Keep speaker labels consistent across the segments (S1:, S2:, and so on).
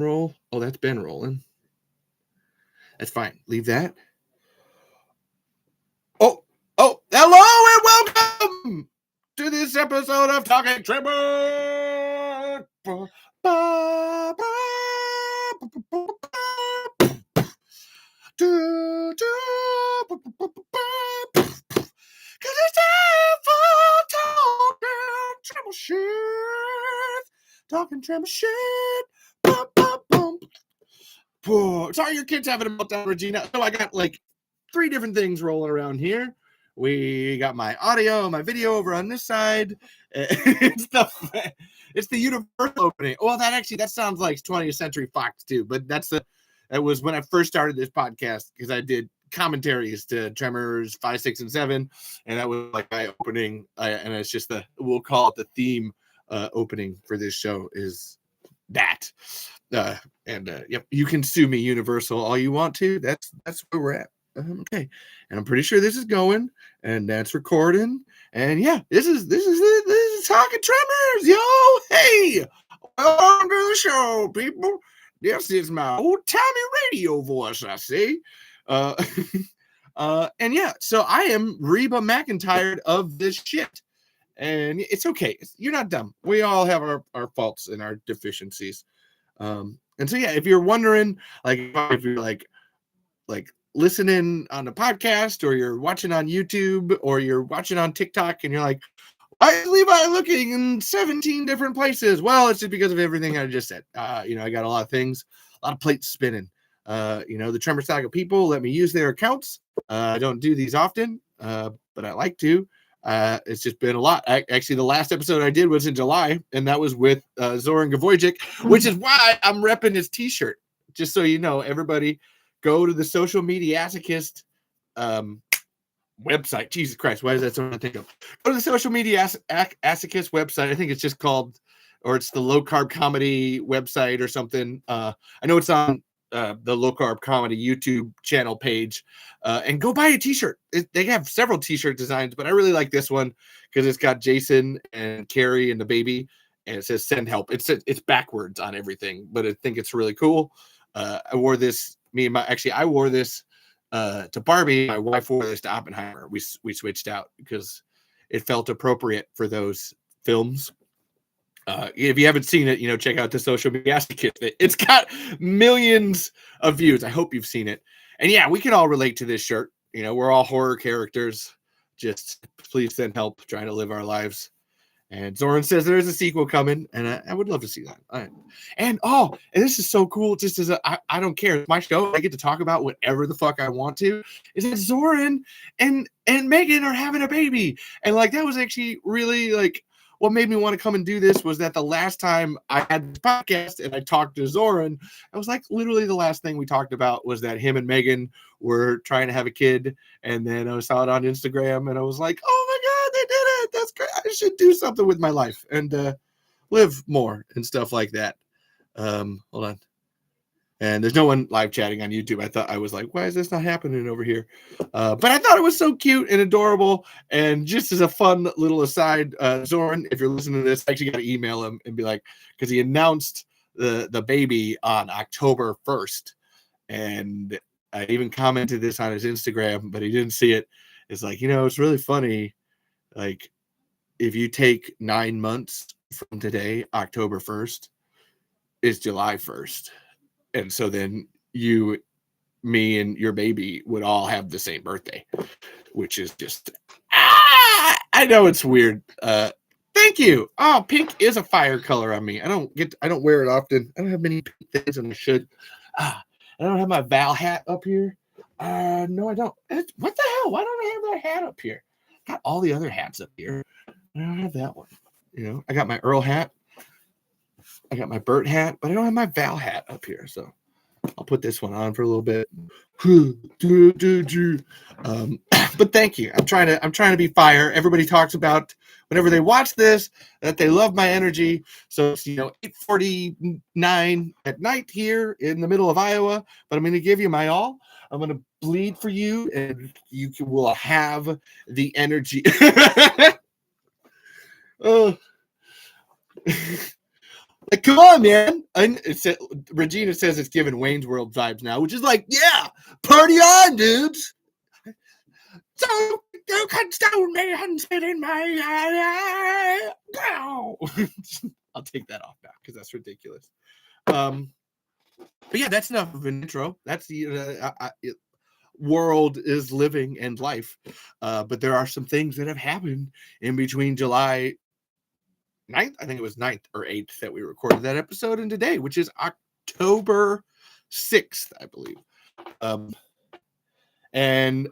S1: roll. Oh, that's been rolling. That's fine. Leave that. Oh, hello and welcome to this episode of Talking Tremor. Cause it's time for talking tremor shit. Talking tremor shit. Sorry, your kid's having a meltdown, Regina. So I got like 3 different things rolling around here. We got my audio, my video over on this side. It's the Universal opening. Well, that sounds like 20th Century Fox too, but that was when I first started this podcast because I did commentaries to Tremors 5, 6, and 7, and that was like my opening. And it's just we'll call it the theme opening for this show is that. Yep, you can sue me, Universal, all you want to. That's where we're at. Okay, and I'm pretty sure this is going, and that's recording, and yeah, this is Talking Tremors, yo. Hey, welcome to the show, people. This is my old timey radio voice, I see. And yeah, so I am Reba McEntired of this shit, and it's okay. You're not dumb. We all have our faults and our deficiencies. And so yeah, if you're wondering, like, if you're like listening on the podcast, or you're watching on YouTube, or you're watching on TikTok, and you're like, why is Levi looking in 17 different places? Well, it's just because of everything I just said. I got a lot of things, a lot of plates spinning. The Tremor Saga people let me use their accounts. I don't do these often, but I like to. It's just been a lot. Actually, the last episode I did was in July, and that was with Zoran Gavojcic, which is why I'm repping his t-shirt. Just so you know, everybody go to the Social Mediaticist website. Jesus Christ, why is that something I think of? Go to the Social Mediaticist website. I think it's just called, or it's the Low Carb Comedy website or something. I know it's on the Low Carb Comedy YouTube channel page, and go buy a t-shirt. They have several t-shirt designs, but I really like this one because it's got Jason and Carrie and the baby, and it says "Send help." It's backwards on everything, but I think it's really cool. I wore this. I wore this to Barbie. My wife wore this to Oppenheimer. We switched out because it felt appropriate for those films. If you haven't seen it, check out the Social Media Kit. It's got millions of views. I hope you've seen it. And yeah, we can all relate to this shirt. We're all horror characters. Just please send help trying to live our lives. And Zoran says there's a sequel coming, and I would love to see that. And this is so cool. Just as I don't care. It's my show. I get to talk about whatever the fuck I want to. Is that Zoran and Megan are having a baby, and like that was actually really like what made me want to come and do this was that the last time I had this podcast and I talked to Zoran, I was like, literally the last thing we talked about was that him and Megan were trying to have a kid. And then I saw it on Instagram and I was like, oh my God, they did it. That's great. I should do something with my life and live more and stuff like that. Hold on. And there's no one live chatting on YouTube. I was like, why is this not happening over here? But I thought it was so cute and adorable. And just as a fun little aside, Zoran, if you're listening to this, I actually got to email him and be like, because he announced the baby on October 1st. And I even commented this on his Instagram, but he didn't see it. It's like, it's really funny. Like, if you take 9 months from today, October 1st is July 1st. And so then you, me, and your baby would all have the same birthday, which is just, I know it's weird. Thank you. Oh, pink is a fire color on me. I don't wear it often. I don't have many pink things, and I should. I don't have my Val hat up here. No, I don't. What the hell? Why don't I have that hat up here? I got all the other hats up here. I don't have that one. I got my Earl hat. I got my Bert hat, but I don't have my Val hat up here, so I'll put this one on for a little bit. But thank you. I'm trying to be fire. Everybody talks about whenever they watch this that they love my energy. So it's 8:49 at night here in the middle of Iowa, but I'm going to give you my all. I'm going to bleed for you, and you will have the energy. Like, come on, man. And Regina says it's giving Wayne's World vibes now, which is like, yeah, party on, dudes. So you can stone me and spit in my eye. Go. I'll take that off now because that's ridiculous. But yeah, that's enough of an intro. That's the world is living and life. But there are some things that have happened in between July 9th, I think it was 9th or 8th that we recorded that episode, and today, which is October 6th, I believe. And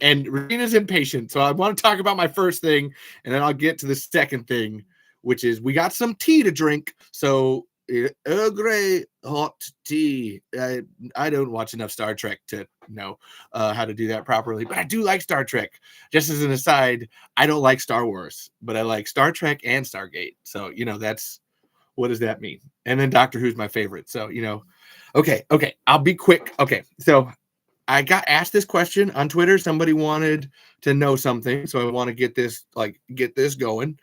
S1: Regina's impatient, so I want to talk about my first thing, and then I'll get to the second thing, which is we got some tea to drink. So Earl Grey hot tea. I don't watch enough Star Trek to know how to do that properly, but I do like Star Trek. Just as an aside, I don't like Star Wars, but I like Star Trek and Stargate. So, that's, what does that mean? And then Doctor Who's my favorite. So, okay, I'll be quick. Okay, so I got asked this question on Twitter. Somebody wanted to know something, so I want to get this going.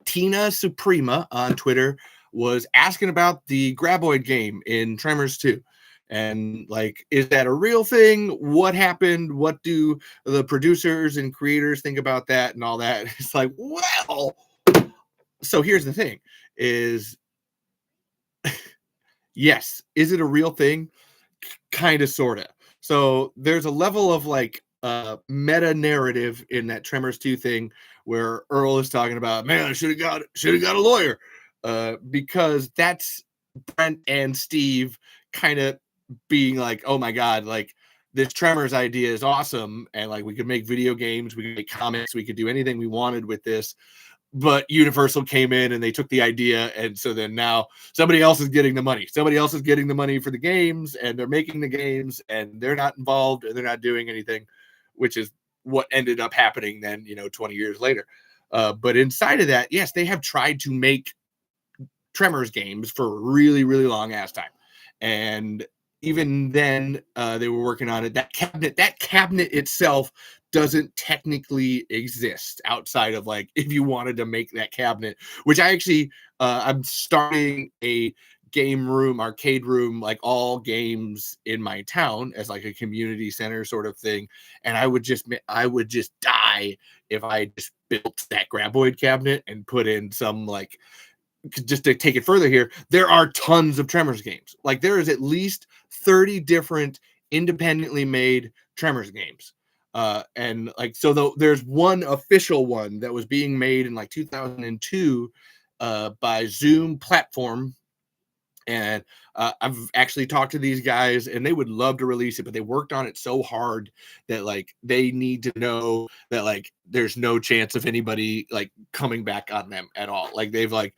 S1: Tina Suprema on Twitter was asking about the graboid game in Tremors 2. And is that a real thing? What happened? What do the producers and creators think about that and all that? It's like, well, so here's the thing is, yes, is it a real thing? Kind of, sort of. So there's a level of meta narrative in that Tremors 2 thing where Earl is talking about, man, I should have got a lawyer, because that's Brent and Steve kind of being like, oh my god, this Tremors idea is awesome, and we could make video games, we could make comics, we could do anything we wanted with this. But Universal came in and they took the idea, and so then now somebody else is getting the money. Somebody else is getting the money for the games, and they're making the games, and they're not involved, and they're not doing anything, which is what ended up happening then, 20 years later. But inside of that, yes, they have tried to make Tremors games for a really, really long ass time. And even then, they were working on it. That cabinet itself doesn't technically exist outside of if you wanted to make that cabinet, which I actually, I'm starting a game room, arcade room, all games in my town as a community center sort of thing. And I would just die if I just built that graboid cabinet and put in some just to take it further here, there are tons of Tremors games. There is at least 30 different independently made Tremors games. And so there's one official one that was being made in 2002 by Zoom Platform. And I've actually talked to these guys, and they would love to release it, but they worked on it so hard that they need to know that there's no chance of anybody coming back on them at all. They've I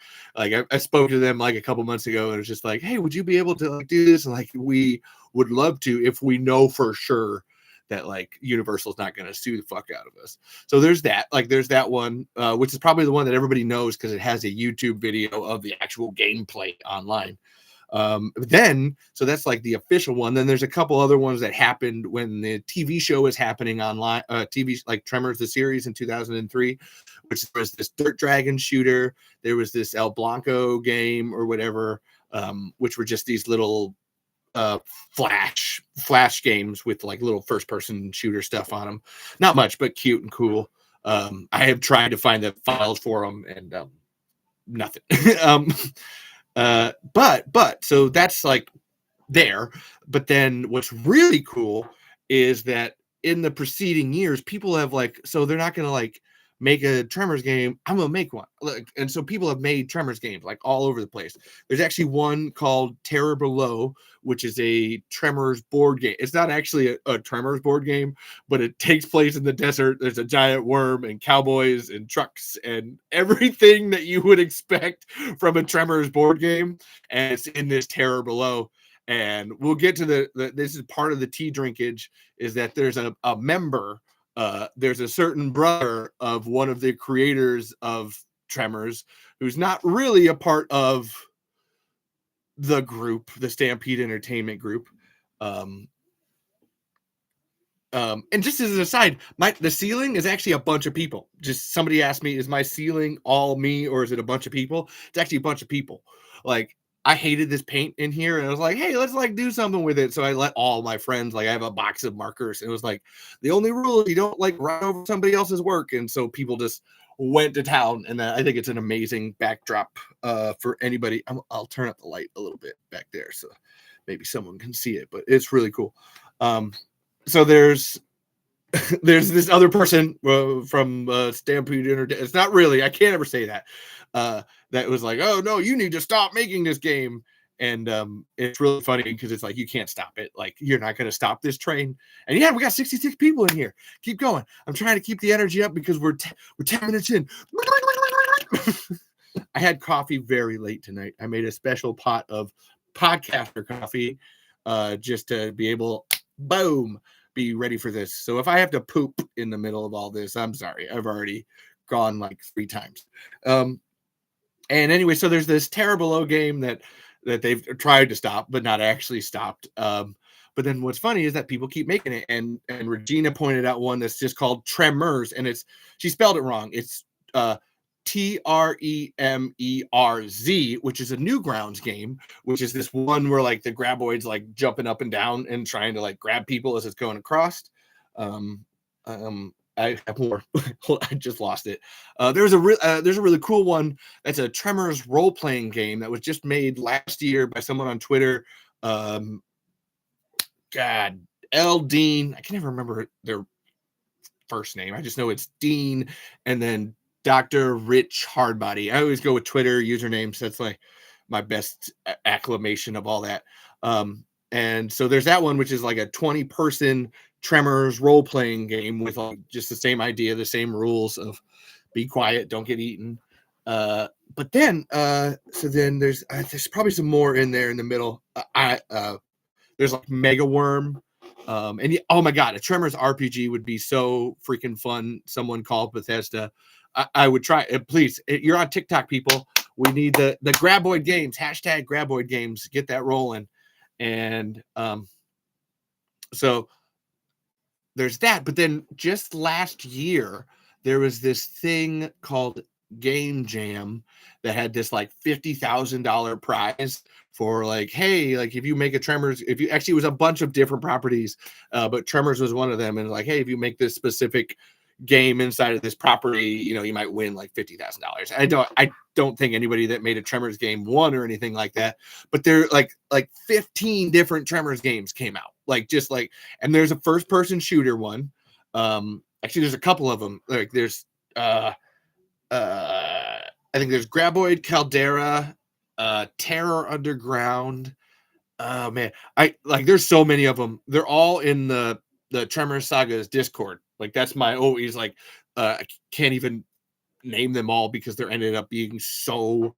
S1: spoke to them a couple months ago, and it was just hey, would you be able to do this? And we would love to if we know for sure that Universal's not going to sue the fuck out of us. So there's that. There's that one, which is probably the one that everybody knows because it has a YouTube video of the actual gameplay online. Then, so that's the official one. Then there's a couple other ones that happened when the TV show was happening online, TV, Tremors, the series in 2003, which was this Dirt Dragon shooter. There was this El Blanco game or whatever, which were just these little flash games with little first person shooter stuff on them. Not much, but cute and cool. I have tried to find the files for them and nothing. But so that's there. But then what's really cool is that in the preceding years, people have so they're not gonna make a Tremors game. I'm gonna make one. And so people have made Tremors games all over the place. There's actually one called Terror Below, which is a Tremors board game. It's not actually a Tremors board game, but it takes place in the desert. There's a giant worm and cowboys and trucks and everything that you would expect from a Tremors board game. And it's in this Terror Below. And we'll get to this is part of the tea drinkage, is that there's a member, there's a certain brother of one of the creators of Tremors who's not really a part of the group, the Stampede Entertainment group. And just as an aside, the ceiling is actually a bunch of people. Just somebody asked me, is my ceiling all me or is it a bunch of people? It's actually a bunch of people. Like, I hated this paint in here, and I was like, hey, let's like do something with it. So I let all my friends, like, I have a box of markers, and it was like, the only rule is you don't like run over somebody else's work. And so people just went to town, and I think it's an amazing backdrop for anybody. I'll turn up the light a little bit back there so maybe someone can see it, but it's really cool. So there's this other person from Stampede Entertainment. It's not really, I can't ever say that. That was like, oh no, you need to stop making this game. And it's really funny because it's like, you can't stop it. Like, you're not going to stop this train. And yeah, we got 66 people in here. Keep going. I'm trying to keep the energy up because we're 10 minutes in. I had coffee very late tonight. I made a special pot of podcaster coffee just to be able, boom, be ready for this. So if I have to poop in the middle of all this, I'm sorry. I've already gone like 3 times. And anyway, so there's this Terrible game that they've tried to stop, but not actually stopped. But then what's funny is that people keep making it. And Regina pointed out one that's just called Tremors, and she spelled it wrong. It's Tremerz, which is a Newgrounds game, which is this one where like the graboids like jumping up and down and trying to like grab people as it's going across. I have more. I just lost it. There's a really cool one that's a Tremors role-playing game that was just made last year by someone on Twitter. God, L. Dean. I can never remember their first name. I just know it's Dean, and then Dr. Rich Hardbody. I always go with Twitter usernames. That's like my best acclamation of all that. And so there's that one, which is like a 20-person Tremors role-playing game with like just the same idea, the same rules of be quiet, don't get eaten. But then, so then there's probably some more in there in the middle. There's like Mega Worm. And oh my God, a Tremors RPG would be so freaking fun. Someone called Bethesda. I would try it. Please, you're on TikTok, people. We need the Graboid games, hashtag Graboid games. Get that rolling. And so there's that. But then just last year, there was this thing called Game Jam that had this like $50,000 prize for like, hey, like if you make a Tremors, if you actually, it was a bunch of different properties, but Tremors was one of them. And like, hey, if you make this specific game inside of this property, you know, you might win like $50,000. I don't think anybody that made a Tremors game won or anything like that, but there like 15 different Tremors games came out, like just like, and there's a first person shooter one. Actually there's a couple of them. Like there's I think there's Graboid Caldera, Terror Underground. Oh man, there's so many of them. They're all in the Tremors Saga's Discord. Like that's my always like I can't even name them all because there ended up being so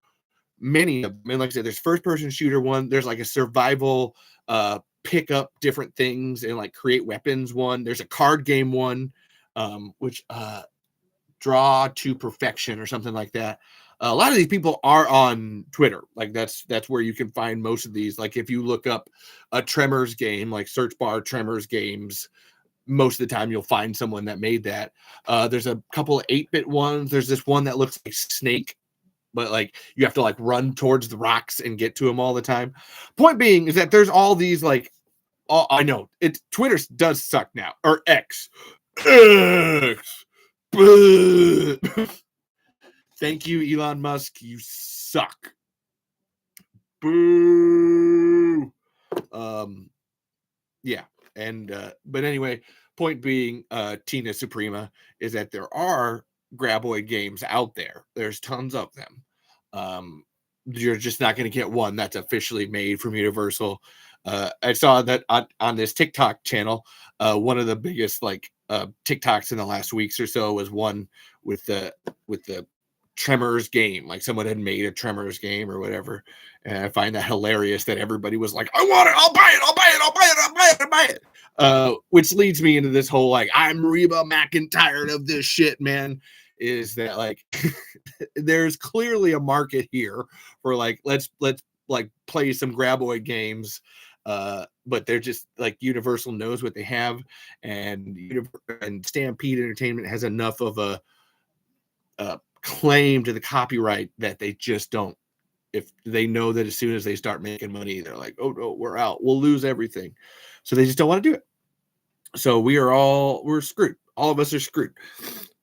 S1: many of them. And like I said, there's first person shooter one. There's like a survival pick up different things and like create weapons one. There's a card game one, which Draw to Perfection or something like that. A lot of these people are on Twitter. Like that's where you can find most of these. Like if you look up a Tremors game, like search bar Tremors games, most of the time you'll find someone that made that. There's a couple of 8-bit ones. There's this one that looks like Snake, but like you have to like run towards the rocks and get to them all the time. Point being is that there's all these like, I know Twitter does suck now, or X. Thank you, Elon Musk. You suck. Boo. Yeah. And but anyway, point being, Tina Suprema, is that there are Graboid games out there. There's tons of them. You're just not going to get one that's officially made from Universal. I saw that on this TikTok channel, one of the biggest like TikToks in the last weeks or so was one with the Tremors game. Like someone had made a Tremors game or whatever. And I find that hilarious that everybody was like, I want it, I'll buy it, I'll buy it, I'll buy it, I'll buy it, I'll buy it. Which leads me into this whole like, I'm Reba McEntired of this shit, man. Is that like there's clearly a market here for like let's like play some Graboid games. But they're just like Universal knows what they have, and Stampede Entertainment has enough of a claim to the copyright that they just don't. If they know that as soon as they start making money, they're like, oh no, we're out, we'll lose everything. So they just don't want to do it. So we're screwed. All of us are screwed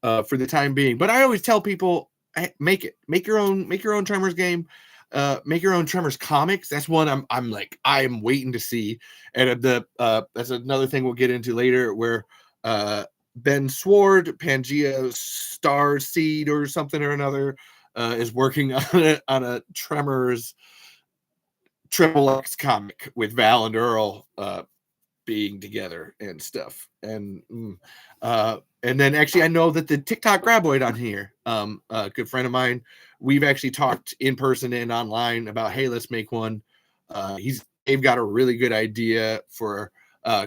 S1: for the time being. But I always tell people, hey, make your own Tremors game, make your own Tremors comics. That's one I'm waiting to see. And that's another thing we'll get into later, where Ben Sword, Pangea Star Seed or something or another, is working on a Tremors Triple X comic with Val and Earl being together and stuff. And then actually I know that the TikTok graboid on here, a good friend of mine, we've actually talked in person and online about, hey, let's make one. They've got a really good idea for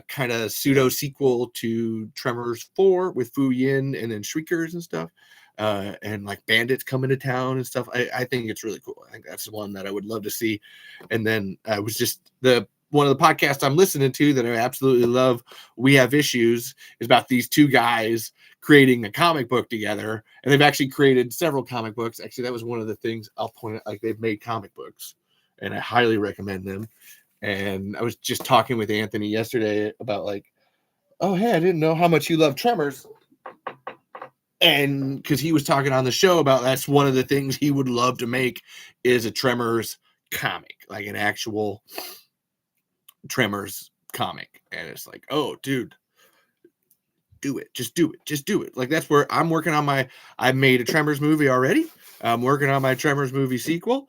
S1: kind of pseudo sequel to Tremors 4 with Fu Yin and then Shriekers and stuff. And like bandits coming to town and stuff. I think it's really cool. I think that's the one that I would love to see. And then I was just one of the podcasts I'm listening to that I absolutely love, We Have Issues, is about these two guys creating a comic book together. And they've actually created several comic books. Actually, that was one of the things I'll point out. Like, they've made comic books, and I highly recommend them. And I was just talking with Anthony yesterday about like, oh, hey, I didn't know how much you love Tremors. And because he was talking on the show about that's one of the things he would love to make is a Tremors comic, like an actual Tremors comic. And it's like, oh, dude, do it. Just do it. Just do it. Like, that's where I'm working on I made a Tremors movie already. I'm working on my Tremors movie sequel.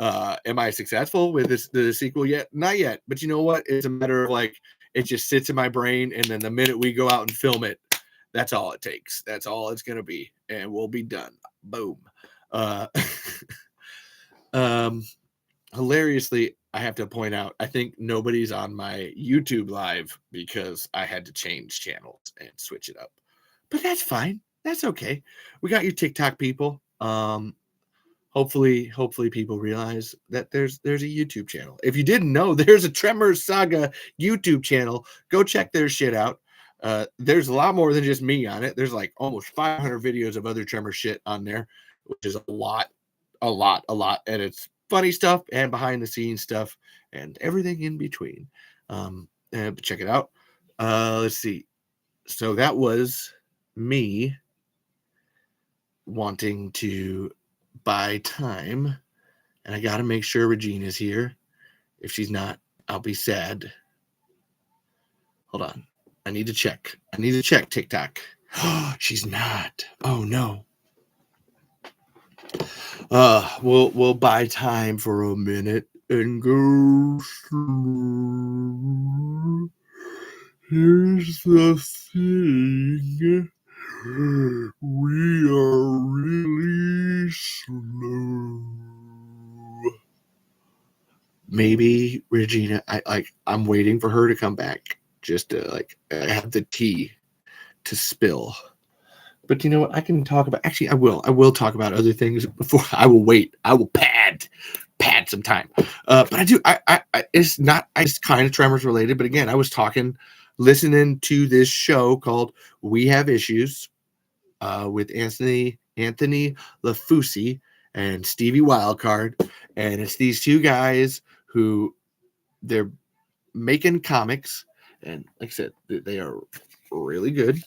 S1: Am I successful with the sequel yet? Not yet. But you know what? It's a matter of like, it just sits in my brain. And then the minute we go out and film it, that's all it takes. That's all it's going to be. And we'll be done. Boom. Hilariously, I have to point out, I think nobody's on my YouTube live because I had to change channels and switch it up. But that's fine. That's okay. We got your TikTok people. Hopefully people realize that there's a YouTube channel. If you didn't know, there's a Tremors Saga YouTube channel. Go check their shit out. There's a lot more than just me on it. There's like almost 500 videos of other Tremor shit on there, which is a lot. And it's funny stuff and behind the scenes stuff and everything in between. And check it out. Let's see. So that was me wanting to buy time, and I got to make sure Regina's here. If she's not, I'll be sad. Hold on. I need to check TikTok. She's not. Oh no. We'll buy time for a minute and go slow. Here's the thing. We are really slow. Maybe Regina, I'm waiting for her to come back just to have the tea to spill. But you know what? I can talk about, actually I will talk about other things before. I will wait. I will pad some time. But it's kind of Tremors related, but again, I was listening to this show called We Have Issues with Anthony LaFusi and Stevie Wildcard. And it's these two guys who they're making comics. And like I said, they are really good.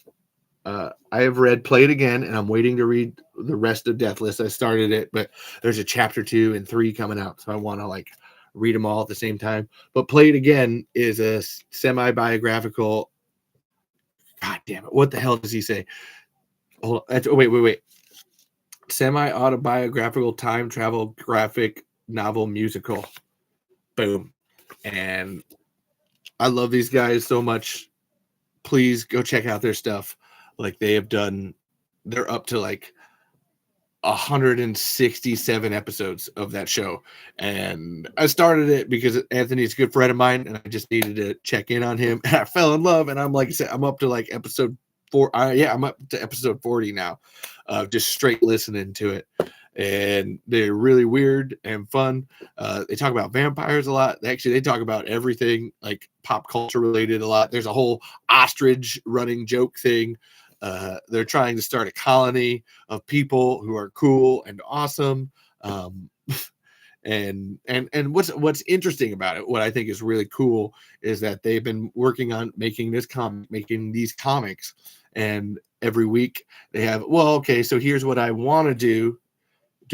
S1: I have read Play It Again, and I'm waiting to read the rest of Deathless. I started it, but there's a chapter 2 and 3 coming out. So I want to read them all at the same time. But Play It Again is a semi-biographical. God damn it. What the hell does he say? Hold on. Wait. Semi-autobiographical time travel graphic novel musical. Boom. And I love these guys so much. Please go check out their stuff. They're up to 167 episodes of that show. And I started it because Anthony's a good friend of mine, and I just needed to check in on him. And I fell in love, and I'm like I said, I'm up to episode 4. I'm up to episode 40 now, just straight listening to it. and they're really weird and fun. They talk about vampires a lot. Actually, they talk about everything like pop culture related a lot. There's a whole ostrich running joke thing. They're trying to start a colony of people who are cool and awesome. Um, and what's interesting about it, what I think is really cool, is that they've been working on making these comics, and every week they have, well, okay, so here's what I want to do.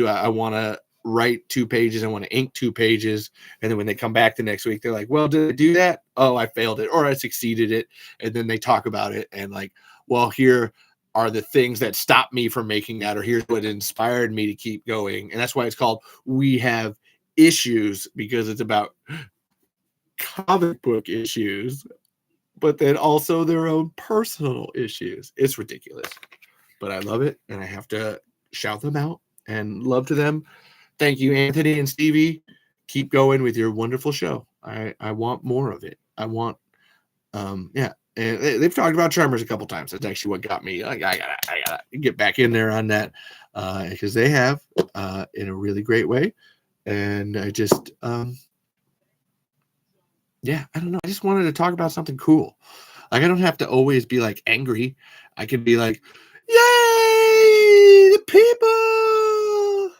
S1: I want to write 2 pages, I want to ink 2 pages, and then when they come back the next week, they're like, well, did I do that? Oh, I failed it, or I succeeded it. And then they talk about it and like, well, here are the things that stopped me from making that, or here's what inspired me to keep going. And that's why it's called We Have Issues, because it's about comic book issues, but then also their own personal issues. It's ridiculous, but I love it, and I have to shout them out and love to them. Thank you, Anthony and Stevie. Keep going with your wonderful show. I want more of it. I want, yeah. And they've talked about Tremors a couple times. That's actually what got me. I gotta get back in there on that, because they have, in a really great way. And I just, yeah, I don't know. I just wanted to talk about something cool. Like, I don't have to always be like angry. I can be like, yay, the people.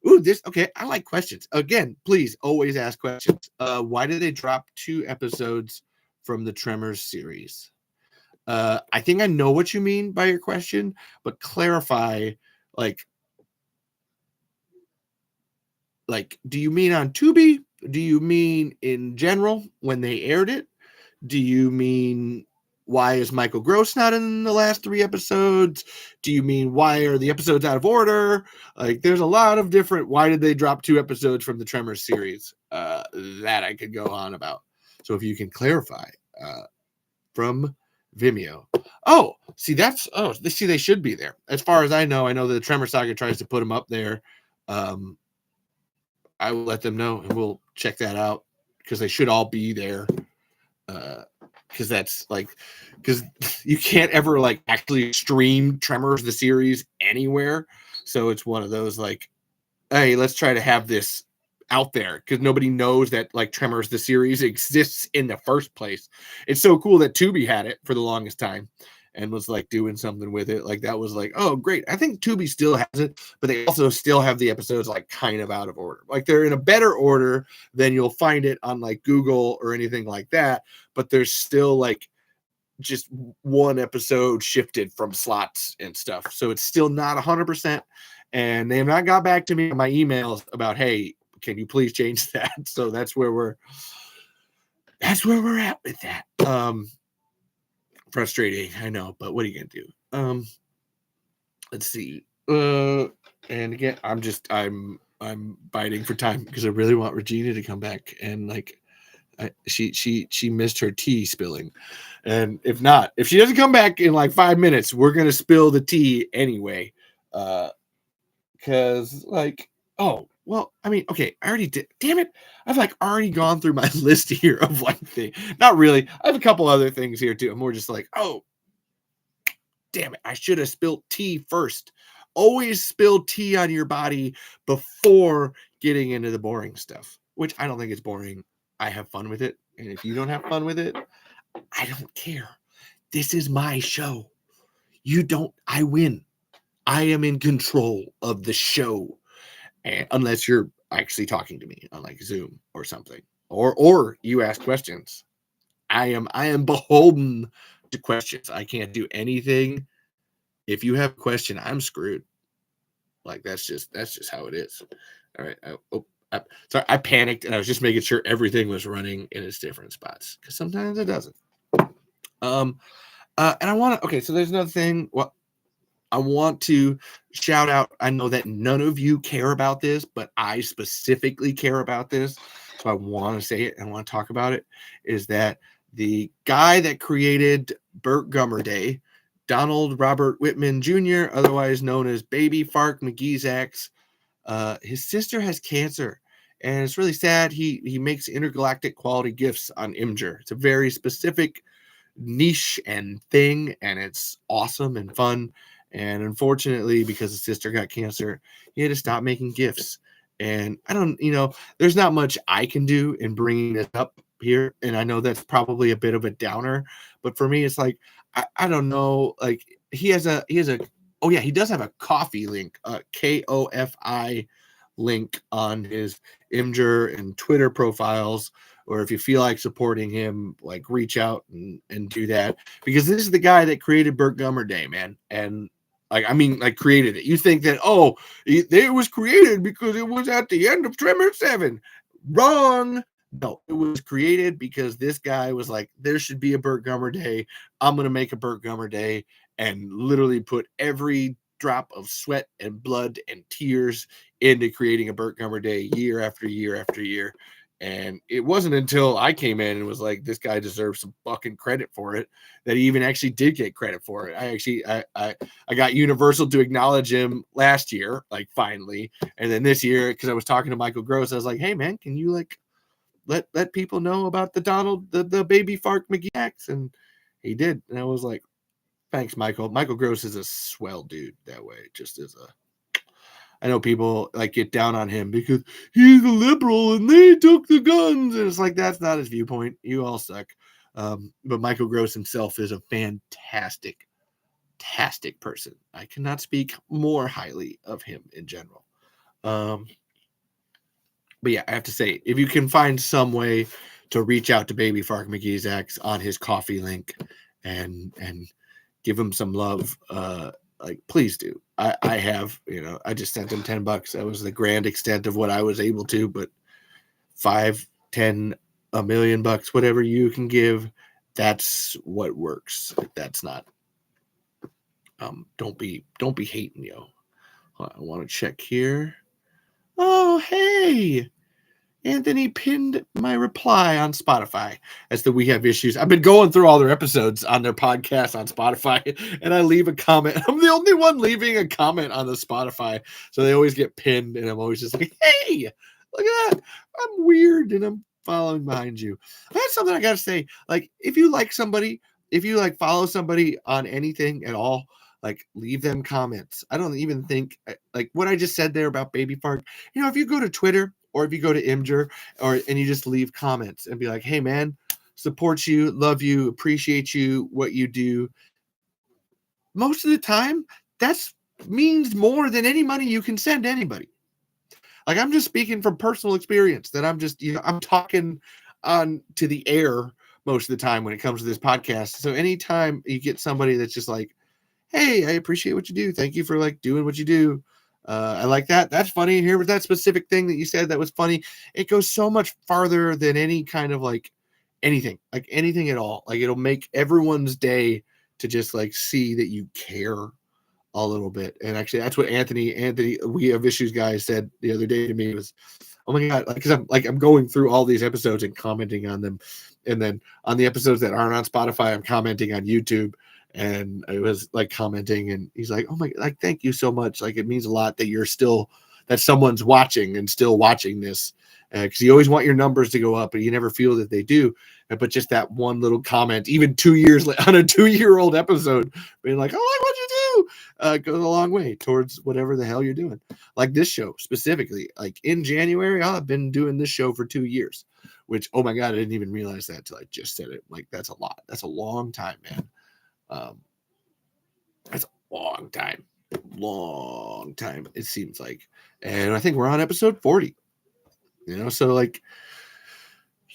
S1: Ooh, okay. I like questions. Again, please always ask questions. Why did they drop 2 episodes from the Tremors series? I think I know what you mean by your question, but clarify, like, do you mean on Tubi? Do you mean in general when they aired it? Do you mean why is Michael Gross not in the last 3 episodes? Do you mean why are the episodes out of order? Like, there's a lot of different, why did they drop 2 episodes from the Tremors series, that I could go on about. So if you can clarify, from Vimeo. Oh, see, they should be there. As far as I know that the Tremor Saga tries to put them up there. I will let them know, and we'll check that out, because they should all be there. Because that's like, because you can't ever like actually stream Tremors the series anywhere, so it's one of those like, hey, let's try to have this out there, because nobody knows that like Tremors the series exists in the first place. It's so cool that Tubi had it for the longest time and was like doing something with it. Like, that was like, oh great. I think Tubi still has it, but they also still have the episodes like kind of out of order. Like, they're in a better order than you'll find it on like Google or anything like that, but there's still like just one episode shifted from slots and stuff. So it's still not 100%. And they have not got back to me on my emails about, hey, can you please change that? So that's where we're at with that. Frustrating, I know, but what are you gonna do? Let's see. And again, I'm biting for time, because I really want Regina to come back, and like, she missed her tea spilling, and if she doesn't come back in like 5 minutes, we're gonna spill the tea anyway. Because like, oh well, I mean, okay, I already did. Damn it, I've like already gone through my list here of like things. Not really. I have a couple other things here too. I'm more just like, oh, damn it, I should have spilled tea first. Always spill tea on your body before getting into the boring stuff, which I don't think is boring. I have fun with it, and if you don't have fun with it, I don't care. This is my show. You don't. I win. I am in control of the show. And unless you're actually talking to me on like Zoom or something, or you ask questions, I am beholden to questions. I can't do anything. If you have a question, I'm screwed. Like, that's just how it is. All right. Sorry, I panicked, and I was just making sure everything was running in its different spots, because sometimes it doesn't. And I want to. Okay, so there's another thing. Well, I want to shout out. I know that none of you care about this, but I specifically care about this. So I want to say it and I want to talk about it. Is that the guy that created Burt Gummer Day, Donald Robert Whitman Jr., otherwise known as Baby Fark McGeezax, his sister has cancer. And it's really sad. He makes intergalactic quality gifts on Imgur. It's a very specific niche and thing, and it's awesome and fun. And unfortunately, because his sister got cancer, he had to stop making gifts. And I don't, there's not much I can do in bringing this up here. And I know that's probably a bit of a downer, but for me, it's like, I don't know. Like oh yeah, he does have a coffee link, KOFI link on his Imgur and Twitter profiles. Or if you feel like supporting him, like reach out and do that, because this is the guy that created Burt Gummer Day, man. And like created it. You think that, it was created because it was at the end of Tremor 7. Wrong. No, it was created because this guy was like, there should be a Burt Gummer Day. I'm going to make a Burt Gummer Day, and literally put every drop of sweat and blood and tears into creating a Burt Gummer Day year after year after year. And it wasn't until I came in and was like, this guy deserves some fucking credit for it, that he even actually did get credit for it. I got Universal to acknowledge him last year, like finally. And then this year, because I was talking to Michael Gross, I was like, hey man, can you like let people know about the baby Fark McGee? And he did. And I was like, thanks, Michael. Michael Gross is a swell dude that way. Just as I know people like get down on him because he's a liberal and they took the guns. And it's like, that's not his viewpoint. You all suck. But Michael Gross himself is a fantastic person. I cannot speak more highly of him in general. But yeah, I have to say, if you can find some way to reach out to Baby Fark McGee's on his coffee link and give him some love, like, please do. I have, I just sent him $10. That was the grand extent of what I was able to, but 5, 10, $1 million, whatever you can give, that's what works. Like, that's not, don't be hating, yo. I want to check here. Oh, hey, Anthony pinned my reply on Spotify as the We Have Issues. I've been going through all their episodes on their podcast on Spotify, and I leave a comment. I'm the only one leaving a comment on the Spotify, so they always get pinned, and I'm always just like, hey, look at that. I'm weird, and I'm following behind you. That's something I got to say. Like, if you like somebody, if you like follow somebody on anything at all, like, leave them comments. I don't even think, like what I just said there about Baby Fark, if you go to Twitter, or if you go to Imgur, and you just leave comments and be like, hey man, support you, love you, appreciate you, what you do. Most of the time, that's means more than any money you can send anybody. Like, I'm just speaking from personal experience that I'm just, I'm talking on to the air most of the time when it comes to this podcast. So anytime you get somebody that's just like, hey, I appreciate what you do. Thank you for like doing what you do. I like that. That's funny. Here was that specific thing that you said that was funny. It goes so much farther than any kind of like anything at all. Like, it'll make everyone's day to just like see that you care a little bit. And actually, that's what Anthony, We Have Issues guy said the other day to me was, oh my God, because I'm going through all these episodes and commenting on them. And then on the episodes that aren't on Spotify, I'm commenting on YouTube. And I was like commenting, and he's like, oh my, like, thank you so much. Like, it means a lot that that someone's watching and still watching this. Because you always want your numbers to go up, but you never feel that they do. But just that one little comment, even 2 years on a 2-year-old episode, being like, I like what you do, goes a long way towards whatever the hell you're doing. Like this show specifically, like in January, I've been doing this show for 2 years, which, oh my God, I didn't even realize that until I just said it. Like, that's a lot. That's a long time, man. That's a long time, it seems like. And I think we're on episode 40, so like,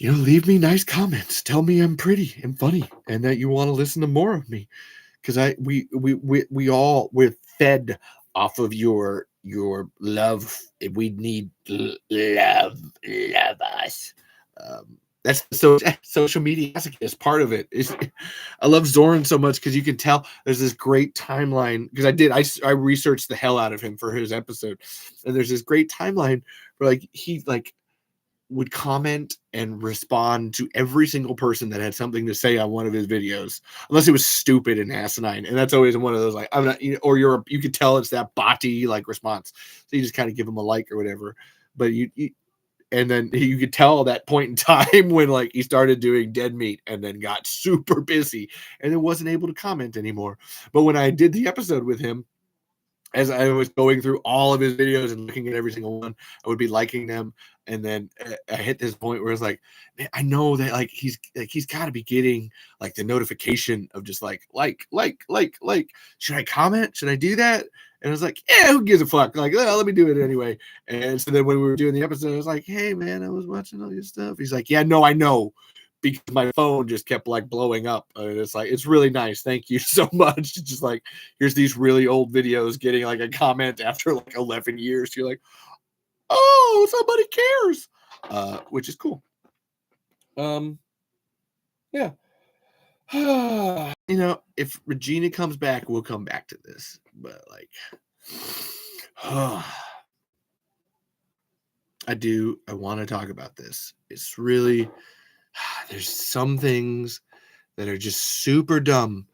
S1: leave me nice comments, tell me I'm pretty and funny and that you want to listen to more of me, because we're fed off of your love. We need love us. That's so social media is part of it. I love Zoran so much because you can tell there's this great timeline, because I researched the hell out of him for his episode, and there's this great timeline where like he like would comment and respond to every single person that had something to say on one of his videos, unless it was stupid and asinine, and that's always one of those like, I'm not, or you could tell it's that botty like response, so you just kind of give him a like or whatever, but you And then you could tell that point in time when like he started doing dead meat and then got super busy and then wasn't able to comment anymore. But when I did the episode with him, as I was going through all of his videos and looking at every single one, I would be liking them. And then I hit this point where it's like, man, I know that like he's got to be getting like the notification of just like. Should I comment? Should I do that? And I was like, yeah, who gives a fuck? Like, oh, let me do it anyway. And so then when we were doing the episode, I was like, hey man, I was watching all your stuff. He's like, yeah, no, I know. Because my phone just kept like blowing up. And it's like, it's really nice. Thank you so much. It's just like, here's these really old videos getting like a comment after like 11 years. You're like, oh, somebody cares, which is cool. Yeah. You know, if Regina comes back, we'll come back to this. But like, I want to talk about this. It's really, there's some things that are just super dumb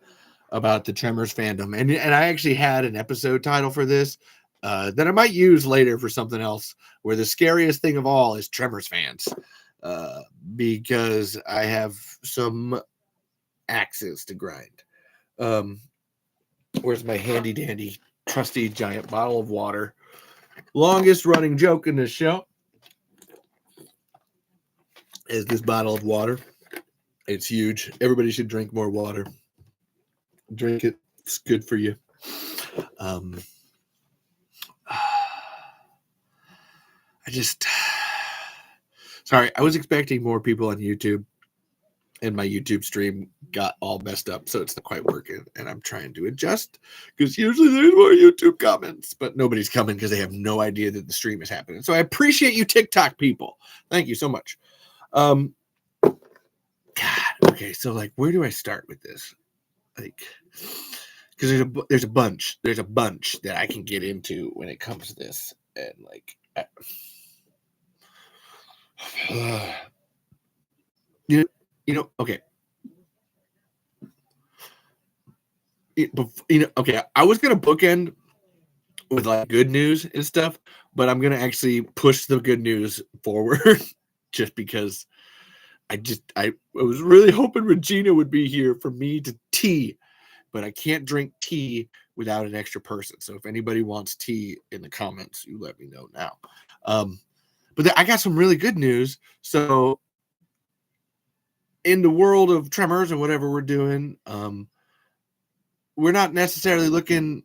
S1: about the Tremors fandom. And I actually had an episode title for this that I might use later for something else, where the scariest thing of all is Tremors fans, because I have some axes to grind. Where's my handy dandy trusty giant bottle of water? Longest running joke in this show is this bottle of water. It's huge. Everybody should drink more water. Drink it. It's good for you. Sorry, I was expecting more people on YouTube, and my YouTube stream got all messed up, so it's not quite working, and I'm trying to adjust, because usually there's more YouTube comments, but nobody's coming because they have no idea that the stream is happening. So I appreciate you TikTok people. Thank you so much. God, okay, so like, where do I start with this? Like, because there's a bunch that I can get into when it comes to this, and like, you know, okay. Okay, I was gonna bookend with like good news and stuff, but I'm gonna actually push the good news forward just because I was really hoping Regina would be here for me to tea, but I can't drink tea without an extra person. So if anybody wants tea in the comments, you let me know now. But I got some really good news. So in the world of Tremors and whatever we're doing, we're not necessarily looking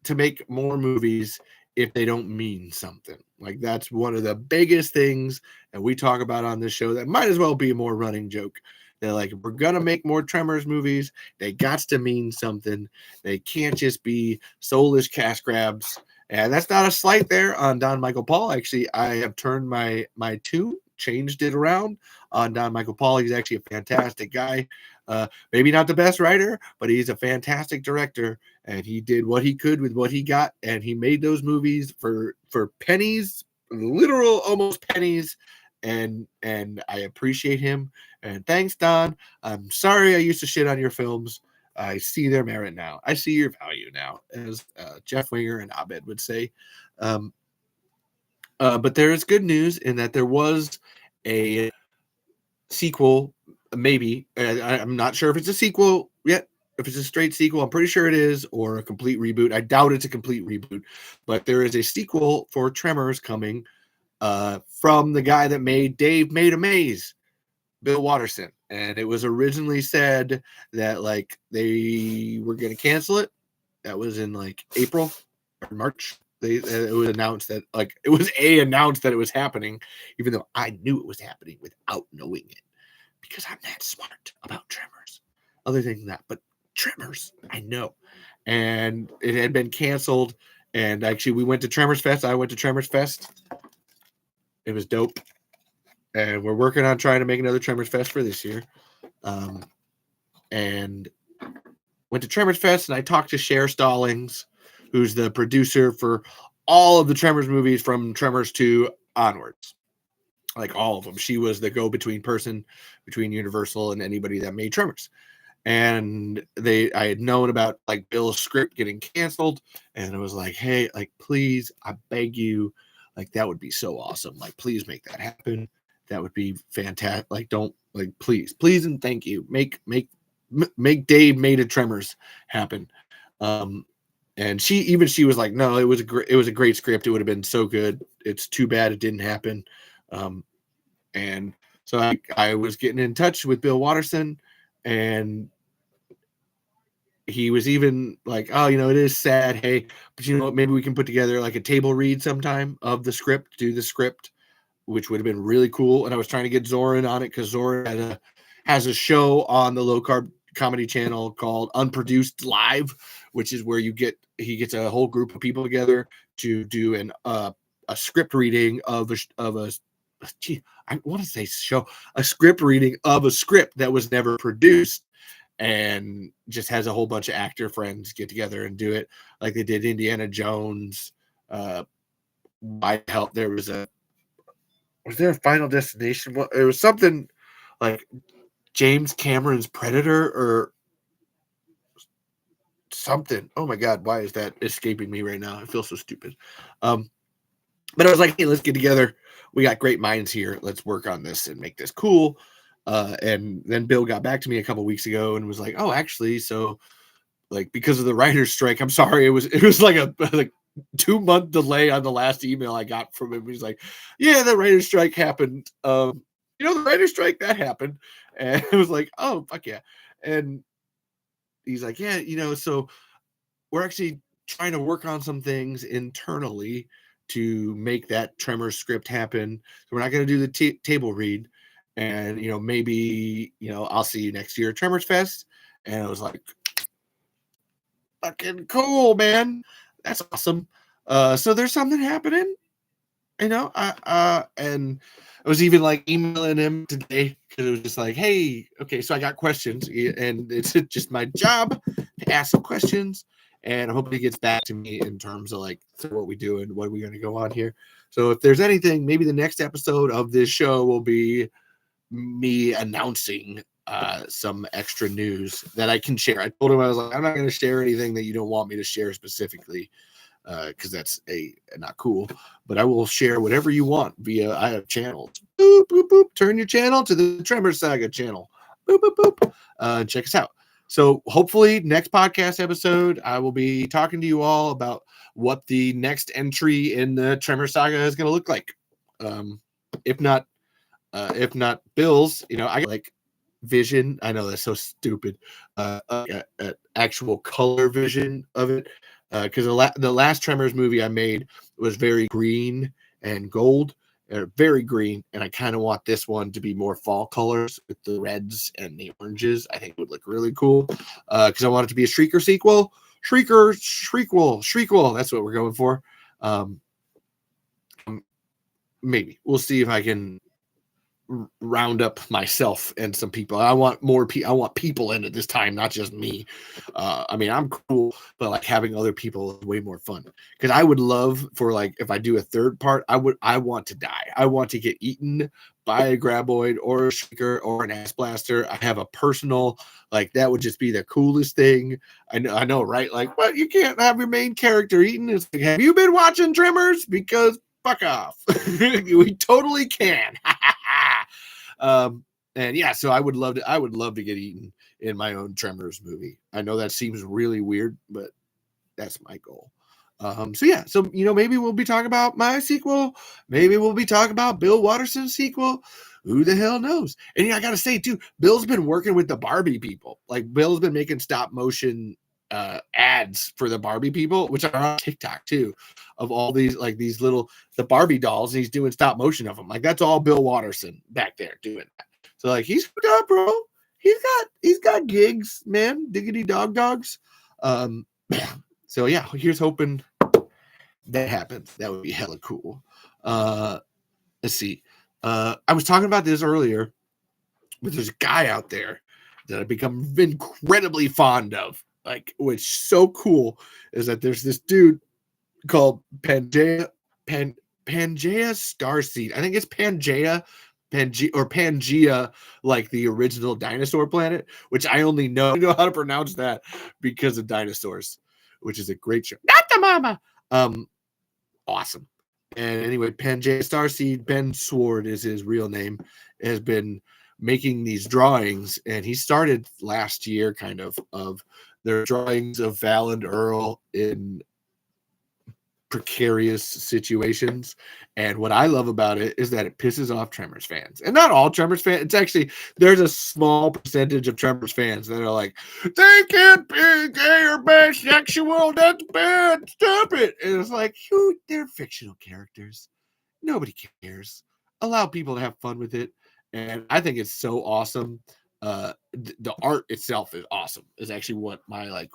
S1: to make more movies if they don't mean something. Like, that's one of the biggest things that we talk about on this show that might as well be a more running joke. They're like, if we're gonna make more Tremors movies, they got to mean something. They can't just be soulless cash grabs. And that's not a slight there on Don Michael Paul. Actually, I have turned my tune, changed it around on Don Michael Paul. He's actually a fantastic guy. Maybe not the best writer, but he's a fantastic director, and he did what he could with what he got, and he made those movies for pennies, literal almost pennies, and I appreciate him. And thanks, Don. I'm sorry I used to shit on your films. I see their merit now. I see your value now, as Jeff Winger and Abed would say. But there is good news in that there was a sequel, maybe. I'm not sure if it's a sequel yet, if it's a straight sequel. I'm pretty sure it is, or a complete reboot. I doubt it's a complete reboot, but there is a sequel for Tremors coming from the guy that made Dave Made a Maze, Bill Watterson. And it was originally said that like they were going to cancel it. That was in like April or March. It was announced that like it was announced that it was happening, even though I knew it was happening without knowing it, because I'm that smart about Tremors. Other than that, but Tremors, I know. And it had been canceled. And actually, we went to Tremors Fest. I went to Tremors Fest. It was dope. And we're working on trying to make another Tremors Fest for this year. And went to Tremors Fest, and I talked to Cher Stallings, who's the producer for all of the Tremors movies from Tremors 2 onwards. Like all of them. She was the go-between person between Universal and anybody that made Tremors. And I had known about like Bill's script getting canceled, and it was like, hey, like, please, I beg you, Like, that would be so awesome. Like, please make that happen. That would be fantastic. Like, don't, like, please, and thank you. Make Dave Made of Tremors happen. And she was like, no, it was a great script. It would have been so good. It's too bad it didn't happen. And so I was getting in touch with Bill Watterson, and he was even like, oh, it is sad. Hey, but you know what? Maybe we can put together like a table read sometime of the script, do the script, which would have been really cool. And I was trying to get Zoran on it because Zoran has a show on the Low Carb Comedy channel called Unproduced Live, which is where he gets a whole group of people together to do a script reading of a script reading of a script that was never produced, and just has a whole bunch of actor friends get together and do it like they did Indiana Jones. I helped. Was there a Final Destination? Well, it was something like James Cameron's Predator or something. Oh my God, why is that escaping me right now? I feel so stupid. But I was like, hey, let's get together. We got great minds here. Let's work on this and make this cool. And then Bill got back to me a couple weeks ago and was like, oh, actually, so like because of the writer's strike, I'm sorry. It was like a 2-month delay on the last email I got from him. He's like, yeah, the writer's strike happened. The writer's strike, that happened. And it was like, oh, fuck yeah. And he's like, yeah, so we're actually trying to work on some things internally to make that Tremors script happen. So we're not going to do the table read. And, maybe, I'll see you next year at Tremors Fest. And I was like, fucking cool, man. That's awesome. So there's something happening, and I was even like emailing him today because it was just like, hey, okay, so I got questions, and it's just my job to ask some questions, and I hope he gets back to me in terms of like, so what we do and what are we going to go on here. So if there's anything, maybe the next episode of this show will be me announcing some extra news that I can share. I told him, I was like, I'm not going to share anything that you don't want me to share specifically, because that's not cool, but I will share whatever you want via, I have channels. Boop, boop, boop. Turn your channel to the Tremors Saga channel. Boop, boop, boop. Check us out. So hopefully next podcast episode, I will be talking to you all about what the next entry in the Tremors Saga is going to look like. If not Bill's, I got like vision. I know that's so stupid. Actual color vision of it. Because the last Tremors movie I made was very green and gold, very green, and I kind of want this one to be more fall colors with the reds and the oranges. I think it would look really cool, because I want it to be a Shrieker sequel. Shriekquel. That's what we're going for. Maybe we'll see if I can round up myself and some people. I want more I want people in it this time, not just me. I mean, I'm cool, but like having other people is way more fun, because I would love for, like, if I do a third part, I want to die. I want to get eaten by a graboid or a shrieker or an ass blaster. I have a personal, like, that would just be the coolest thing. I know, right? Like, what? You can't have your main character eaten. It's like, have you been watching Tremors? Because fuck off. We totally can. And yeah, so I would love to get eaten in my own Tremors movie. I know that seems really weird, but that's my goal. So yeah, so maybe we'll be talking about my sequel. Maybe we'll be talking about Bill Watterson's sequel. Who the hell knows? And yeah, I gotta say too, Bill's been working with the Barbie people. Like, Bill's been making stop motion ads for the Barbie people, which are on TikTok too, of all these, like, these little, the Barbie dolls, and he's doing stop motion of them. Like, that's all Bill Watterson back there doing that. So like, he's hooked up, bro. He's got gigs, man. Diggity dogs. So yeah, here's hoping that happens. That would be hella cool. Let's see. I was talking about this earlier, but there's a guy out there that I've become incredibly fond of. Like, what's so cool is that there's this dude called Pangea Starseed. I think it's Pangea, like the original dinosaur planet, which I only know how to pronounce that because of dinosaurs, which is a great show. Not the mama. Awesome. And anyway, Ben Starseed, Ben Sword is his real name, has been making these drawings, and he started last year kind of their drawings of Val and Earl in precarious situations. And what I love about it is that it pisses off Tremors fans, and not all Tremors fans. It's actually, there's a small percentage of Tremors fans that are like, they can't be gay or bisexual, that's bad, stop it. And it's like, they're fictional characters, nobody cares, allow people to have fun with it. And I think it's so awesome. The art itself is awesome, is actually what my like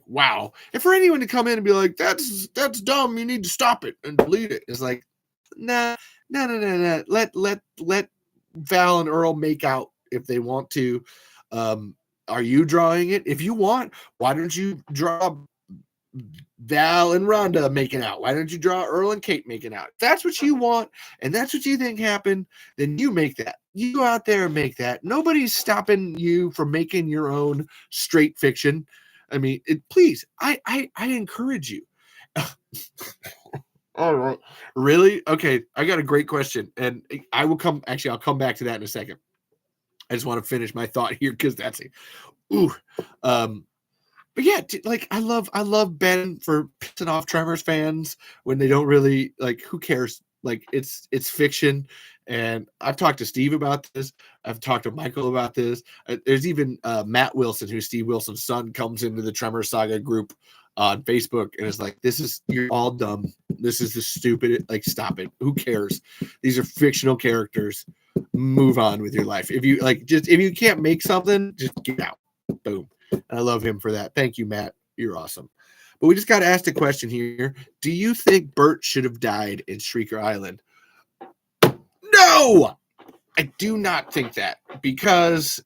S1: wow. And for anyone to come in and be like, that's dumb, you need to stop it and delete it, it's like, nah. Let Val and Earl make out if they want to. Are you drawing it? If you want, why don't you draw Val and Rhonda making out? Why don't you draw Earl and Kate making out? If that's what you want and that's what you think happened, then you make that. You go out there and make that. Nobody's stopping you from making your own straight fiction. I mean, please, I encourage you. All right. Really? Okay. I got a great question, and I'll come back to that in a second. I just want to finish my thought here, because that's it. But yeah, like I love Ben for pissing off Tremors fans when they don't really like. Who cares? Like it's fiction. And I've talked to Steve about this. I've talked to Michael about this. There's even Matt Wilson, who's Steve Wilson's son, comes into the Tremors Saga group on Facebook and is like, you're all dumb. This is the stupid, like, stop it. Who cares? These are fictional characters. Move on with your life. If you can't make something, just get out. Boom. And I love him for that. Thank you, Matt. You're awesome. But we just got asked a question here. Do you think Bert should have died in Shrieker Island? No! I do not think that, because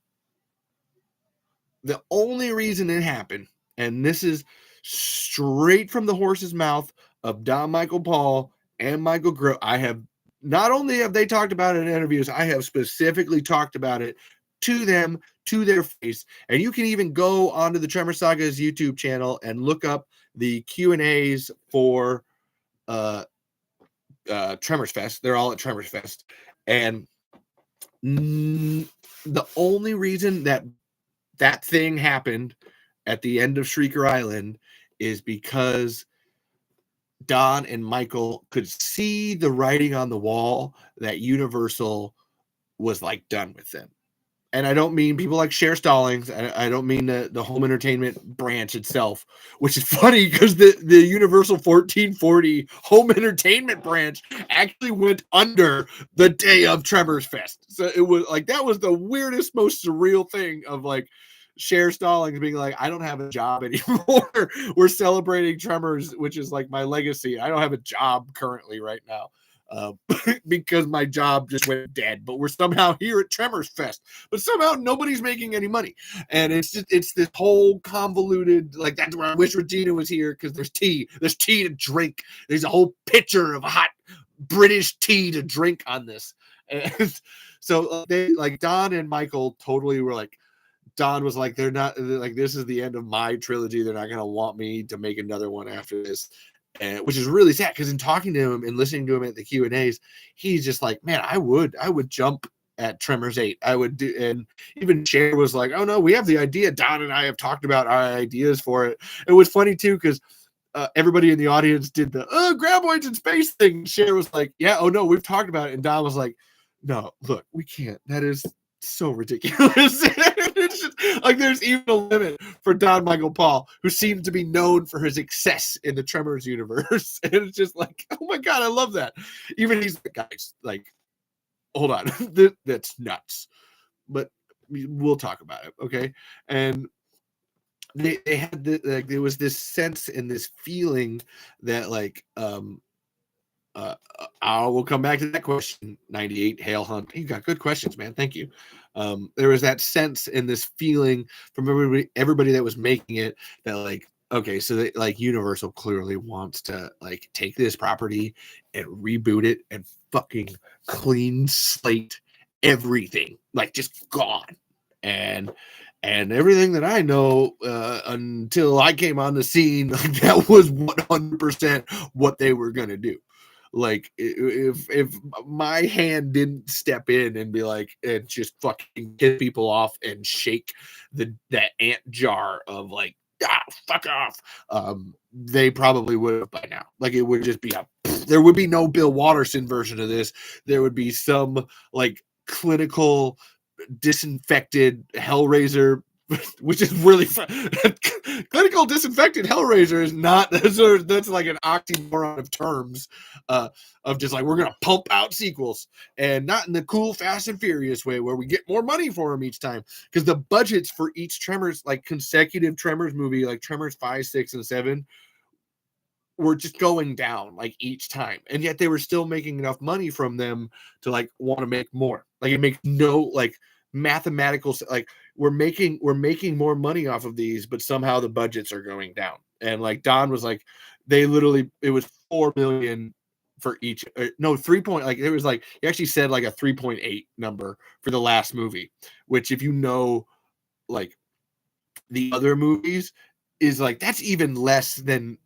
S1: the only reason it happened, and this is straight from the horse's mouth of Don Michael Paul and Michael Groh. I have not only have they talked about it in interviews, I have specifically talked about it to them, to their face. And you can even go onto the Tremor Saga's YouTube channel and look up the Q&As for Tremors Fest. They're all at Tremors Fest. And the only reason that thing happened at the end of Shrieker Island is because Don and Michael could see the writing on the wall that Universal was like done with them. And I don't mean people like Cher Stallings. I don't mean the home entertainment branch itself, which is funny because the Universal 1440 home entertainment branch actually went under the day of Tremors Fest. So it was like, that was the weirdest, most surreal thing of like Cher Stallings being like, I don't have a job anymore. We're celebrating Tremors, which is like my legacy. I don't have a job currently right now. Because my job just went dead, but we're somehow here at Tremors Fest, but somehow nobody's making any money. And it's this whole convoluted, like, that's where I wish Regina was here, because there's tea to drink. There's a whole pitcher of hot British tea to drink on this. And so they, like, Don and Michael totally were like, Don was like, they're like, this is the end of my trilogy. They're not going to want me to make another one after this. Which is really sad, because in talking to him and listening to him at the Q&As, he's just like, man, I would jump at Tremors 8. I would do. And even Cher was like, oh no, we have the idea. Don and I have talked about our ideas for it. It was funny too, because everybody in the audience did the graboids in space thing. Cher was like, yeah, oh no, we've talked about it. And Don was like, no, look, we can't. That is so ridiculous. It's just, like, there's even a limit for Don Michael Paul, who seems to be known for his success in the Tremors universe. And it's just like, oh my God, I love that. Even he's like, guys, like, hold on, that's nuts. But we'll talk about it, okay? And they had like, there was this sense and this feeling that, like, I will come back to that question. 98 Hale Hunt, you got good questions, man. Thank you. There was that sense and this feeling from everybody that was making it that, like, okay, so that, like, Universal clearly wants to, like, take this property and reboot it and fucking clean slate everything, like, just gone. And everything that I know until I came on the scene, like, that was 100% what they were gonna do. Like if my hand didn't step in and be like and just fucking get people off and shake that ant jar of like fuck off, they probably would have by now. Like it would just be there would be no Bill Watterson version of this. There would be some like clinical disinfected Hellraiser, which is really fun. Clinical disinfected Hellraiser is not that's like an oxymoron of terms, of just like we're gonna pump out sequels, and not in the cool Fast and Furious way where we get more money for them each time, because the budgets for each Tremors, like consecutive Tremors movie, like Tremors 5, 6, and 7, were just going down like each time, and yet they were still making enough money from them to like want to make more. Like it makes no like mathematical, like we're making more money off of these, but somehow the budgets are going down. And like Don was like, they literally, it was 4 million for each, no 3 point, like it was like he actually said like a 3.8 number for the last movie, which if you know like the other movies is like that's even less than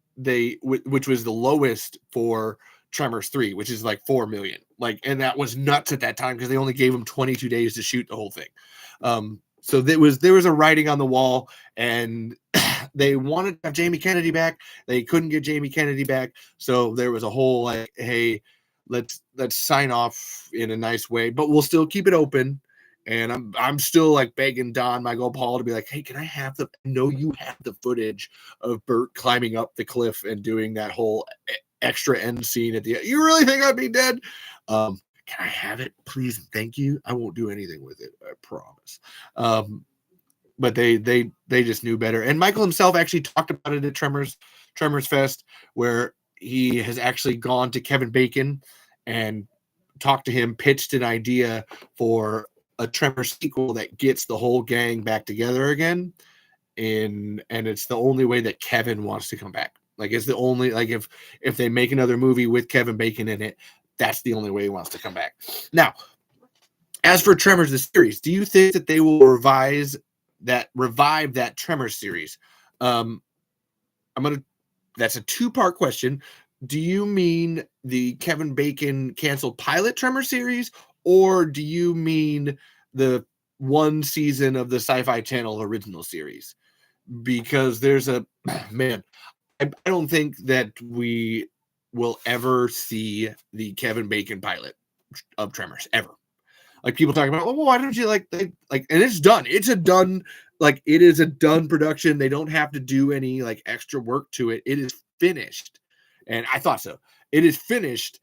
S1: which was the lowest for Tremors 3, which is like 4 million. Like, and that was nuts at that time because they only gave them 22 days to shoot the whole thing. So there was a writing on the wall, and they wanted to have Jamie Kennedy back. They couldn't get Jamie Kennedy back, so there was a whole like, hey, let's sign off in a nice way, but we'll still keep it open. And I'm still like begging Don Michael Paul to be like, hey, can I have I know you have the footage of Bert climbing up the cliff and doing that whole extra end scene at the end. You really think I'd be dead? Can I have it, please? And thank you. I won't do anything with it, I promise. But they just knew better. And Michael himself actually talked about it at Tremors Fest, where he has actually gone to Kevin Bacon and talked to him, pitched an idea for a Tremors sequel that gets the whole gang back together again. And it's the only way that Kevin wants to come back. Like it's the only, like if they make another movie with Kevin Bacon in it, that's the only way he wants to come back. Now, as for Tremors the series, do you think that they will revive that Tremors series? That's a two-part question. Do you mean the Kevin Bacon canceled pilot Tremors series, or do you mean the one season of the Sci-Fi Channel original series? Because there's I don't think that we will ever see the Kevin Bacon pilot of Tremors ever. Like people talking about, well, why don't you like, and it's done. It is a done production. They don't have to do any like extra work to it. It is finished. And I thought so. It is finished,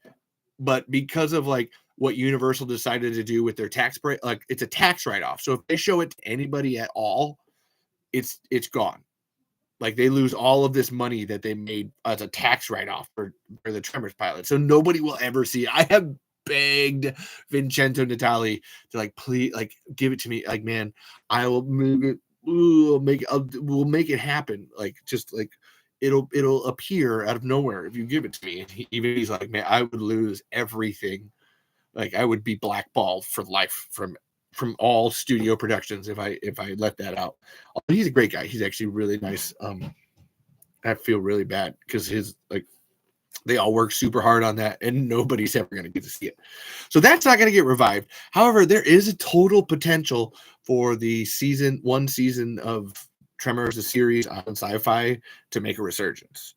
S1: but because of like what Universal decided to do with their tax break, like it's a tax write-off. So if they show it to anybody at all, it's gone. Like they lose all of this money that they made as a tax write-off for the Tremors pilot. So nobody will ever see it. I have begged Vincenzo Natali to like, please, like give it to me. Like, man, I will move it. We'll make it happen. Like, just like it'll appear out of nowhere if you give it to me. And he's like, man, I would lose everything. Like I would be blackballed for life from all studio productions if I let that out. He's a great guy. He's actually really nice. I feel really bad because his like they all work super hard on that, and nobody's ever going to get to see it. So that's not going to get revived. However, there is a total potential for the one season of Tremors, the series on Sci-Fi, to make a resurgence.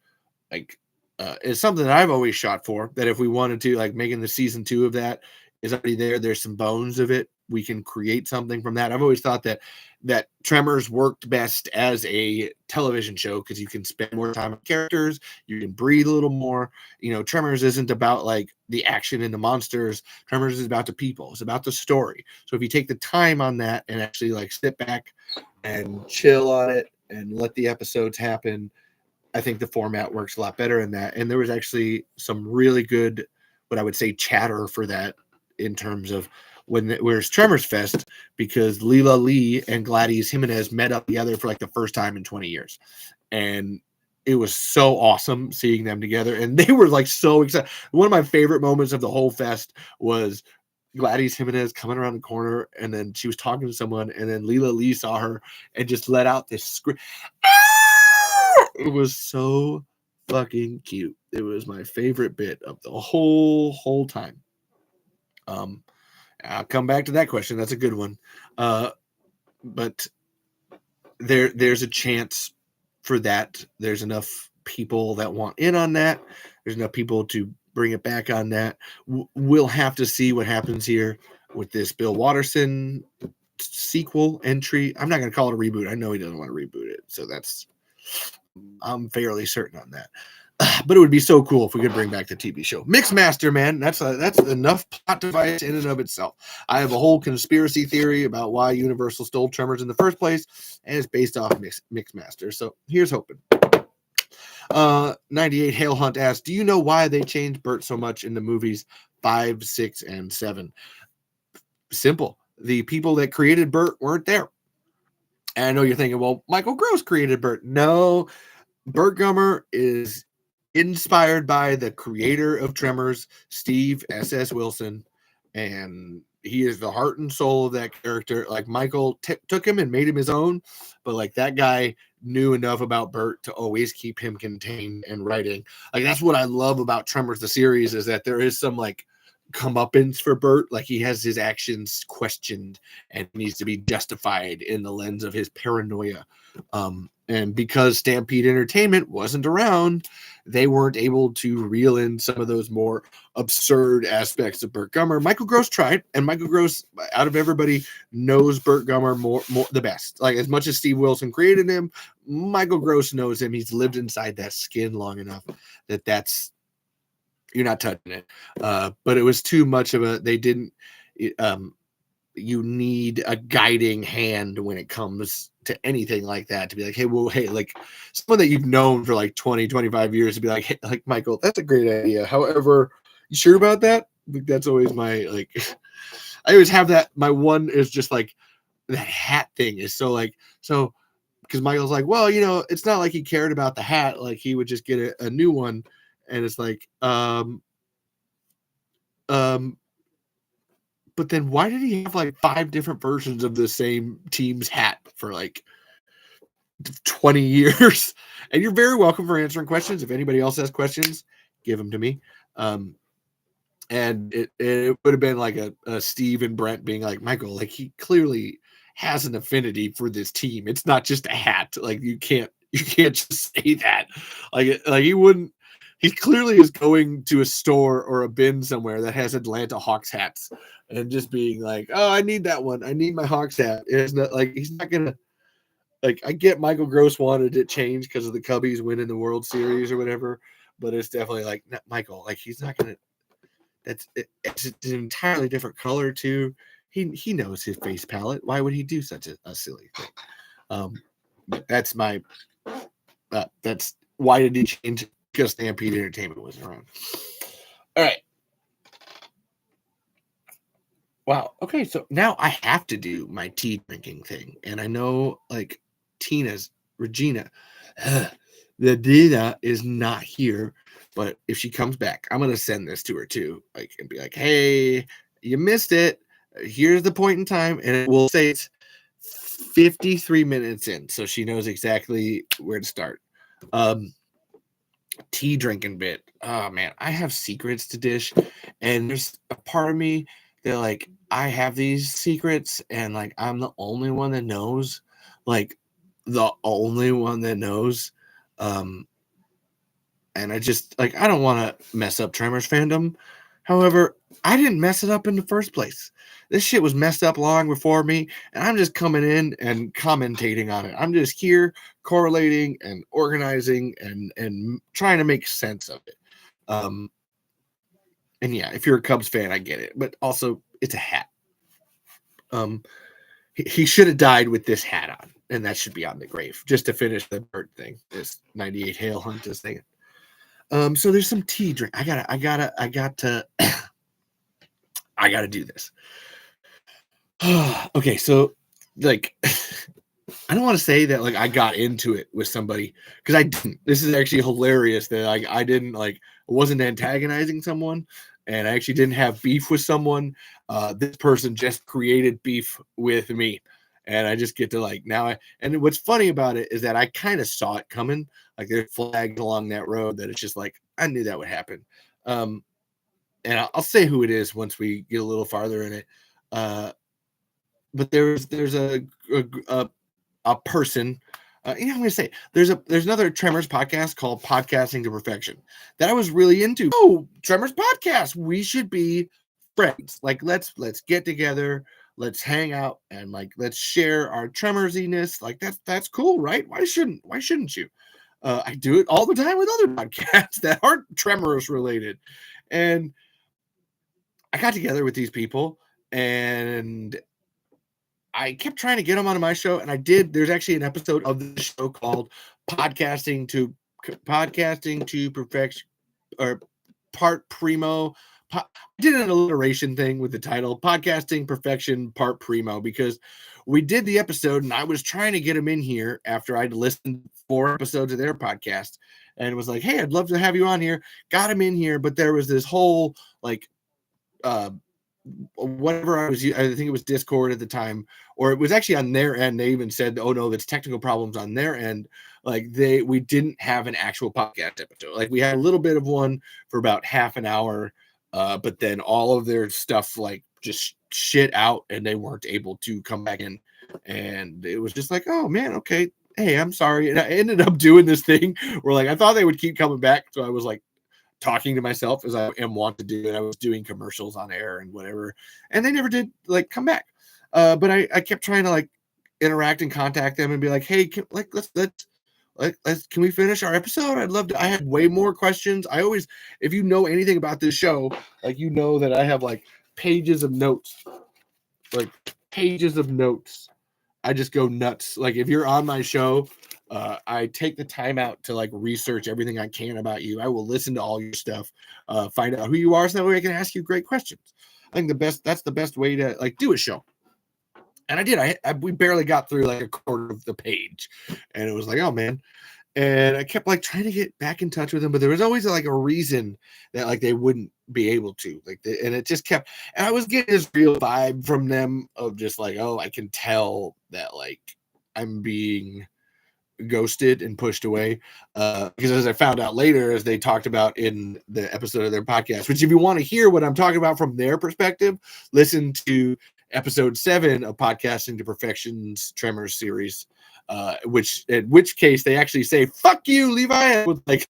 S1: Like it's something that I've always shot for. That if we wanted to, like making the season 2 of that is already there. There's some bones of it. We can create something from that. I've always thought that Tremors worked best as a television show because you can spend more time on characters, you can breathe a little more. You know, Tremors isn't about like the action and the monsters. Tremors is about the people. It's about the story. So if you take the time on that and actually like sit back and chill on it and let the episodes happen, I think the format works a lot better in that. And there was actually some really good, what I would say, chatter for that in terms of where's Tremors Fest, because Leela Lee and Gladys Jimenez met up together for like the first time in 20 years. And it was so awesome seeing them together. And they were like so excited. One of my favorite moments of the whole fest was Gladys Jimenez coming around the corner, and then she was talking to someone, and then Leela Lee saw her and just let out this scream. It was so fucking cute. It was my favorite bit of the whole time. I'll come back to that question. That's a good one. But there's a chance for that. There's enough people that want in on that. There's enough people to bring it back on that. We'll have to see what happens here with this Bill Watterson sequel entry. I'm not going to call it a reboot. I know he doesn't want to reboot it. So I'm fairly certain on that. But it would be so cool if we could bring back the TV show. Mixmaster, man, that's enough plot device in and of itself. I have a whole conspiracy theory about why Universal stole Tremors in the first place, and it's based off Mixmaster. So here's hoping. 98 Hail Hunt asks, do you know why they changed Bert so much in the movies 5, 6, and 7? Simple. The people that created Bert weren't there. And I know you're thinking, well, Michael Gross created Bert. No, Bert Gummer is inspired by the creator of Tremors, Steve S.S. Wilson, and he is the heart and soul of that character. Like, Michael took him and made him his own, but like, that guy knew enough about Bert to always keep him contained and writing. Like, that's what I love about Tremors the series, is that there is some like comeuppance for Bert. Like, he has his actions questioned and needs to be justified in the lens of his paranoia. And because Stampede Entertainment wasn't around, they weren't able to reel in some of those more absurd aspects of Bert Gummer. Michael Gross tried, and Michael Gross, out of everybody, knows Bert Gummer more the best. Like, as much as Steve Wilson created him, Michael Gross knows him. He's lived inside that skin long enough that's you're not touching it. But it was too much of a, they didn't, you need a guiding hand when it comes to anything like that, to be like, hey, like someone that you've known for like 20, 25 years to be like, hey, like, Michael, that's a great idea. However, you sure about that? That's always my, like, I always have that. My one is just like, that hat thing is so like, so, because Michael's like, well, you know, it's not like he cared about the hat. Like, he would just get a new one. And it's like, but then why did he have like 5 different versions of the same team's hat for like 20 years? And you're very welcome for answering questions. If anybody else has questions, give them to me. And it would have been like a Steve and Brent being like, Michael, like, he clearly has an affinity for this team. It's not just a hat. Like, you can't just say that. Like he wouldn't. He clearly is going to a store or a bin somewhere that has Atlanta Hawks hats and just being like, oh, I need that one. I need my Hawks hat. It's not like, he's not going to, like, I get Michael Gross wanted it changed because of the Cubbies winning the World Series or whatever, but it's definitely like, Michael, like, he's not going to, it's an entirely different color too. He knows his face palette. Why would he do such a silly thing? That's my, that's why did he change it? Because Stampede Entertainment wasn't around. All right. Wow. Okay, so now I have to do my tea drinking thing. And I know, like, Regina is not here, but if she comes back, I'm going to send this to her too. Like, and be like, hey, you missed it. Here's the point in time. And it will say it's 53 minutes in, so she knows exactly where to start. Tea drinking bit. Oh man, I have secrets to dish, and there's a part of me that, like, I have these secrets and like I'm the only one that knows, like the only one that knows. And I just, like, I don't want to mess up Tremors fandom. However, I didn't mess it up in the first place. This shit was messed up long before me, and I'm just coming in and commentating on it. I'm just here correlating and organizing and trying to make sense of it. And yeah, if you're a Cubs fan, I get it, but also it's a hat. He should have died with this hat on, and that should be on the grave, just to finish the bird thing. This 98 Hail Hunt is thing. So there's some tea drink. I gotta do this. Okay, so, like, I don't want to say that, like, I got into it with somebody, because I didn't. This is actually hilarious that I didn't, like, wasn't antagonizing someone, and I actually didn't have beef with someone. This person just created beef with me, and I just get to like now. And what's funny about it is that I kind of saw it coming. Like there's flags along that road that it's just like I knew that would happen. And I'll say who it is once we get a little farther in it. But there's a person. I'm going to say there's another Tremors podcast called Podcasting to Perfection that I was really into. Oh, Tremors podcast, we should be friends. Like let's get together, let's hang out, and like let's share our Tremorsiness. Like that's cool, right? Why shouldn't you? I do it all the time with other podcasts that aren't Tremors related, and I got together with these people and I kept trying to get them onto my show, and I did. There's actually an episode of the show called Podcasting to Perfection, or Part Primo. I did an alliteration thing with the title Podcasting Perfection Part Primo because we did the episode, and I was trying to get them in here after I'd listened to 4 episodes of their podcast, and it was like, hey, I'd love to have you on here. Got him in here, but there was this whole like whatever I think it was Discord at the time, or it was actually on their end. They even said, oh no, that's technical problems on their end. Like we didn't have an actual podcast episode. Like we had a little bit of one for about half an hour, but then all of their stuff like just shit out and they weren't able to come back in. And it was just like, oh man, okay. Hey, I'm sorry. And I ended up doing this thing where like, I thought they would keep coming back. So I was like, talking to myself as I am wont to do, and I was doing commercials on air and whatever, and they never did like come back. But I kept trying to like interact and contact them and be like, hey, let's can we finish our episode? I'd love to. I had way more questions. I always, if you know anything about this show, like you know that I have like pages of notes, like pages of notes. I just go nuts. Like if you're on my show, I take the time out to like research everything I can about you. I will listen to all your stuff, find out who you are, so that way I can ask you great questions. I think that's the best way to like do a show. And I did. We barely got through like a quarter of the page, and it was like, oh man. And I kept like trying to get back in touch with them, but there was always like a reason that like they wouldn't be able to and it just kept. And I was getting this real vibe from them of just like, oh, I can tell that like I'm being ghosted and pushed away, because as I found out later, as they talked about in the episode of their podcast, which if you want to hear what I'm talking about from their perspective, listen to episode 7 of Podcasting to Perfection's Tremors series, in which case they actually say fuck you, Levi, with like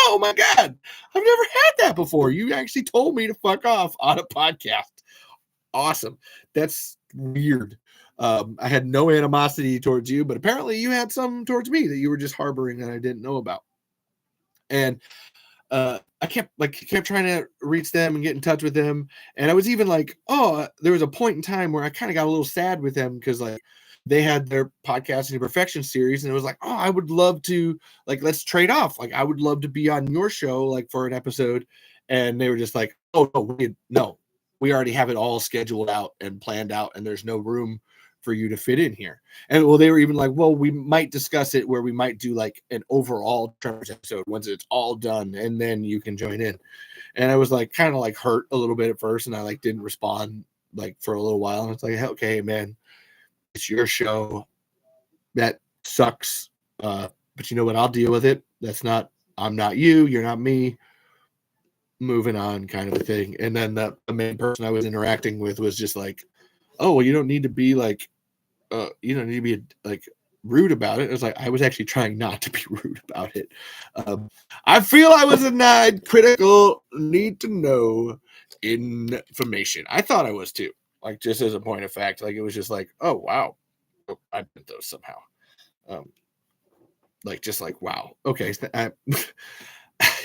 S1: oh my god, I've never had that before. You actually told me to fuck off on a podcast. Awesome. That's weird. I had no animosity towards you, but apparently you had some towards me that you were just harboring that I didn't know about. And I kept trying to reach them and get in touch with them. And I was even like, oh, there was a point in time where I kind of got a little sad with them because like they had their Podcasting to Perfection series, and it was like, oh, I would love to like let's trade off. Like I would love to be on your show like for an episode. And they were just like, oh no, we already have it all scheduled out and planned out, and there's no room for you to fit in here. And well, they were even like, well, we might discuss it where we might do like an overall Tremors episode once it's all done, and then you can join in. And I was like kind of like hurt a little bit at first, and I like didn't respond like for a little while. And it's like, okay, man, it's your show. That sucks. But you know what? I'll deal with it. I'm not you, you're not me. Moving on, kind of a thing. And then the main person I was interacting with was just like, oh, well, you don't need to be like you don't need to be like rude about it. It was like I was actually trying not to be rude about it. I feel I was denied critical need to know information. I thought I was too. Like just as a point of fact, like it was just like, oh wow, I did those somehow. Like just like wow, okay.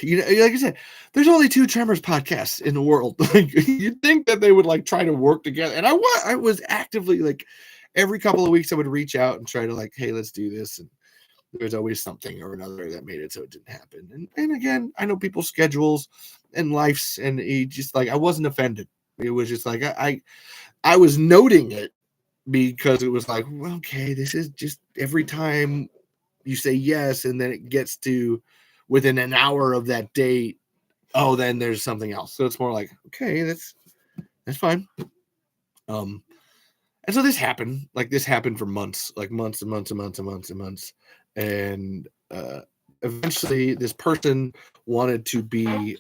S1: You know, like I said, there's only 2 Tremors podcasts in the world. Like you'd think that they would like try to work together. And I was actively like every couple of weeks I would reach out and try to like, hey, let's do this. And there's always something or another that made it so it didn't happen. And again, I know people's schedules and lives, and he just like I wasn't offended. It was just like I was noting it because it was like, well, okay, this is just every time you say yes, and then it gets to within an hour of that date, oh, then there's something else. So it's more like, okay, that's fine. And so this happened for months, like months and months and months and months and months. And eventually this person wanted to be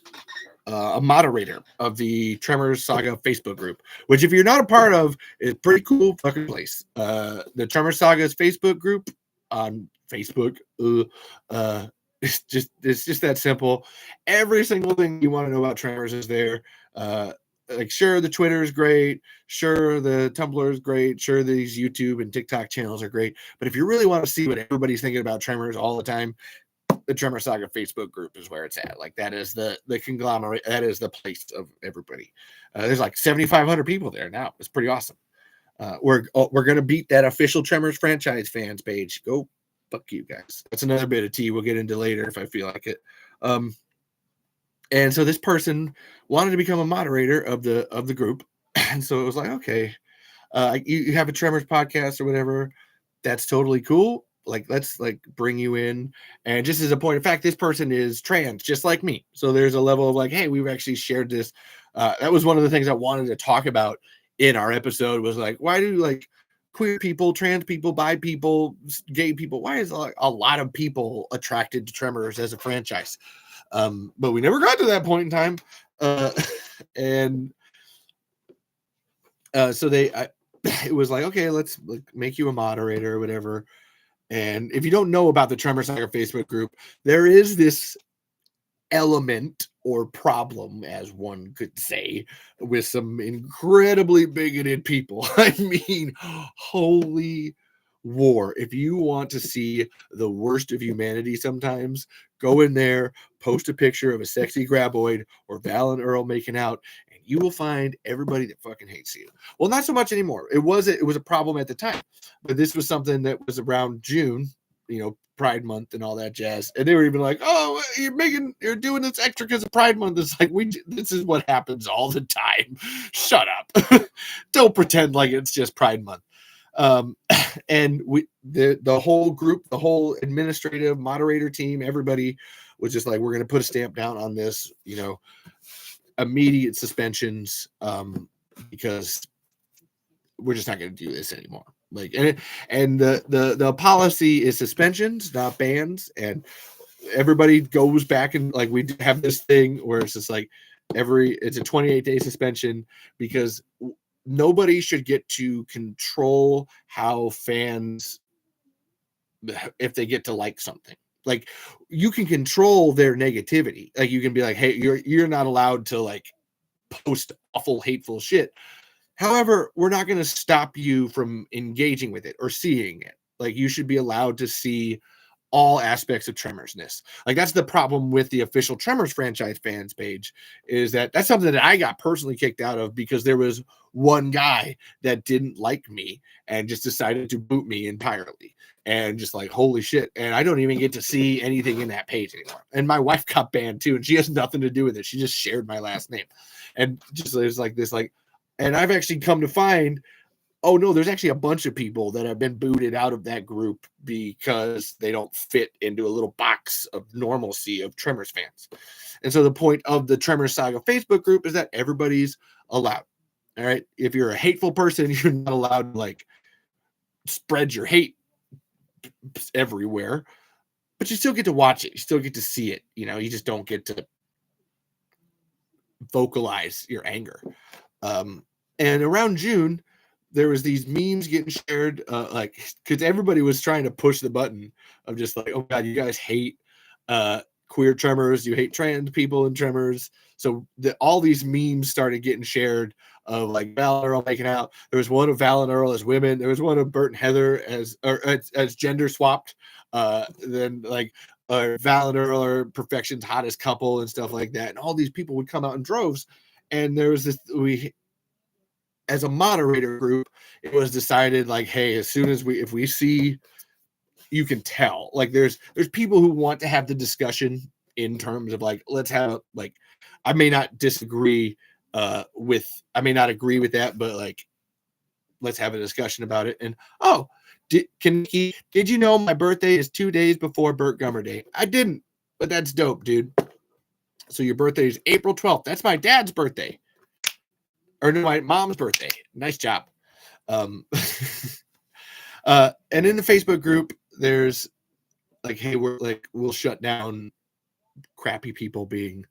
S1: a moderator of the Tremors Saga Facebook group, which if you're not a part of, is pretty cool fucking place. The Tremors Saga's Facebook group on Facebook, it's just that simple. Every single thing you want to know about Tremors is there. Like, sure, the Twitter is great. Sure, the Tumblr is great. Sure, these YouTube and TikTok channels are great. But if you really want to see what everybody's thinking about Tremors all the time, the Tremor Saga Facebook group is where it's at. Like, that is the conglomerate. That is the place of everybody. There's like 7,500 people there now. It's pretty awesome. We're gonna beat that official Tremors franchise fans page. Go fuck you guys. That's another bit of tea we'll get into later if I feel like it. And so this person wanted to become a moderator of the group, and so it was like, okay, you have a Tremors podcast or whatever. That's totally cool. Like, let's like bring you in. And just as a point of fact, this person is trans, just like me. So there's a level of like, hey, we've actually shared this. That was one of the things I wanted to talk about in our episode, was like, why do like queer people, trans people, bi people, gay people, why is like a lot of people attracted to Tremors as a franchise? But we never got to that point in time. And so it was like, okay, let's make you a moderator or whatever. And if you don't know about the Tremor Saga Facebook group, there is this element or problem, as one could say, with some incredibly bigoted people. I mean, holy war. If you want to see the worst of humanity sometimes, go in there, post a picture of a sexy graboid or Val and Earl making out, and you will find everybody that fucking hates you. Well, not so much anymore. It was a problem at the time, but this was something that was around June, Pride Month and all that jazz. And they were even like, oh, you're doing this extra because of Pride Month. It's like, this is what happens all the time. Shut up. Don't pretend like it's just Pride Month. And the whole group, the whole administrative moderator team, everybody was just like, we're going to put a stamp down on this, immediate suspensions, because we're just not going to do this anymore. Like, and the policy is suspensions, not bans. And everybody goes back, and like, we have this thing where it's just like it's a 28-day suspension, because nobody should get to control how fans, if they get to like something. Like, you can control their negativity. Like, you can be like, hey, you're not allowed to like post awful, hateful shit. However, we're not going to stop you from engaging with it or seeing it. Like, you should be allowed to see all aspects of Tremorsness. Like, that's the problem with the official Tremors franchise fans page, is that's something that I got personally kicked out of, because there was one guy that didn't like me and just decided to boot me entirely. And just like, holy shit. And I don't even get to see anything in that page anymore. And my wife got banned too, and she has nothing to do with it. She just shared my last name. And just there's like this, like, and I've actually come to find, oh no, there's actually a bunch of people that have been booted out of that group because they don't fit into a little box of normalcy of Tremors fans. And so the point of the Tremors Saga Facebook group is that everybody's allowed. All right. If you're a hateful person, you're not allowed to like spread your hate everywhere, but you still get to watch it. You still get to see it. You just don't get to vocalize your anger. And around June, there was these memes getting shared, like, because everybody was trying to push the button of just like, oh god, you guys hate queer Tremors, you hate trans people in Tremors. So all these memes started getting shared of like Val and Earl making out. There was one of Val and Earl as women. There was one of Bert and Heather as gender swapped. Then like Val and Earl are perfection's hottest couple and stuff like that. And all these people would come out in droves. And there was this, as a moderator group, it was decided like, hey, as soon as if we see, you can tell, like, there's people who want to have the discussion in terms of like, let's have like, I may not disagree I may not agree with that, but like, let's have a discussion about it. And did you know my birthday is 2 days before Burt Gummer Day? I didn't, but that's dope, dude. So your birthday is April 12th. That's my dad's birthday. Or no, my mom's birthday. Nice job. Um, and in the Facebook group, there's like, hey, we'll shut down crappy people being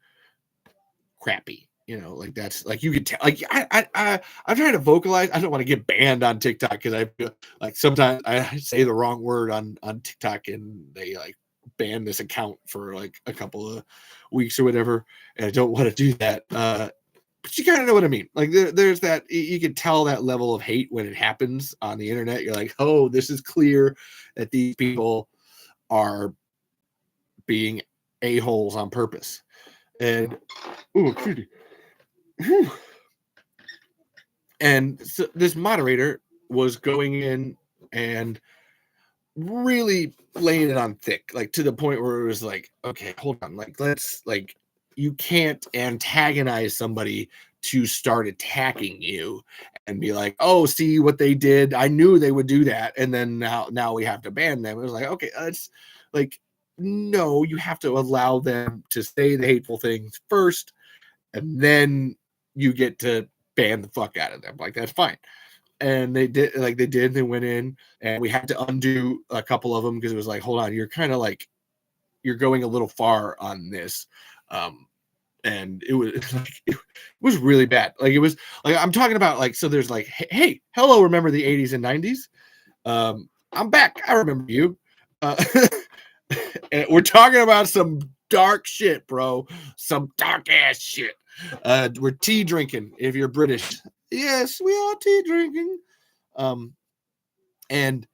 S1: crappy. Like that's like you could tell. Like I'm trying to vocalize. I don't want to get banned on TikTok because I feel like sometimes I say the wrong word on TikTok and they like ban this account for like a couple of weeks or whatever, and I don't want to do that. But you kind of know what I mean. Like there's that you can tell that level of hate when it happens on the internet. You're like, oh, this is clear that these people are being a-holes on purpose. And ooh, cutie. Whew. And so this moderator was going in and really laying it on thick, like to the point where it was like, okay, hold on, like let's like you can't antagonize somebody to start attacking you and be like, oh, see what they did. I knew they would do that, and then now we have to ban them. It was like, okay, that's like, no, you have to allow them to say the hateful things first, and then you get to ban the fuck out of them. Like that's fine. And they did. They went in and we had to undo a couple of them because it was like, hold on, you're kind of like you're going a little far on this. And it was like it was really bad. Like it was like I'm talking about like, so there's like, hey, hello, remember the 80s and 90s? I'm back. I remember you. And we're talking about some dark shit, bro. Some dark ass shit. We're tea drinking if you're British. Yes, we are tea drinking. And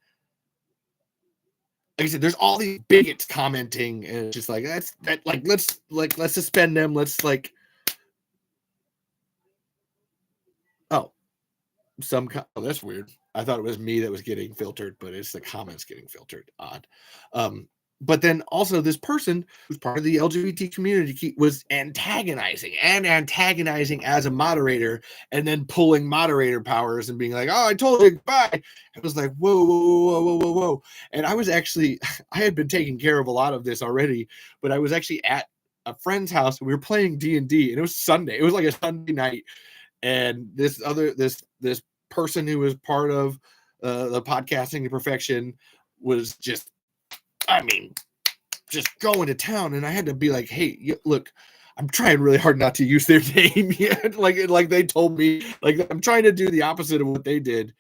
S1: like I said, there's all these bigots commenting, and it's just like let's suspend them. Let's like, oh, that's weird. I thought it was me that was getting filtered, but it's the comments getting filtered. Odd. But then also this person who's part of the LGBT community was antagonizing as a moderator, and then pulling moderator powers and being like, oh, I told you, bye. It was like, whoa, whoa, whoa, whoa, whoa, whoa. And I was actually, I had been taking care of a lot of this already, but I was actually at a friend's house. We were playing D&D, and it was Sunday. It was like a Sunday night. And this person who was part of the podcasting to perfection was just, I mean, just going to town, and I had to be like, hey, look, I'm trying really hard not to use their name yet. like they told me, like I'm trying to do the opposite of what they did,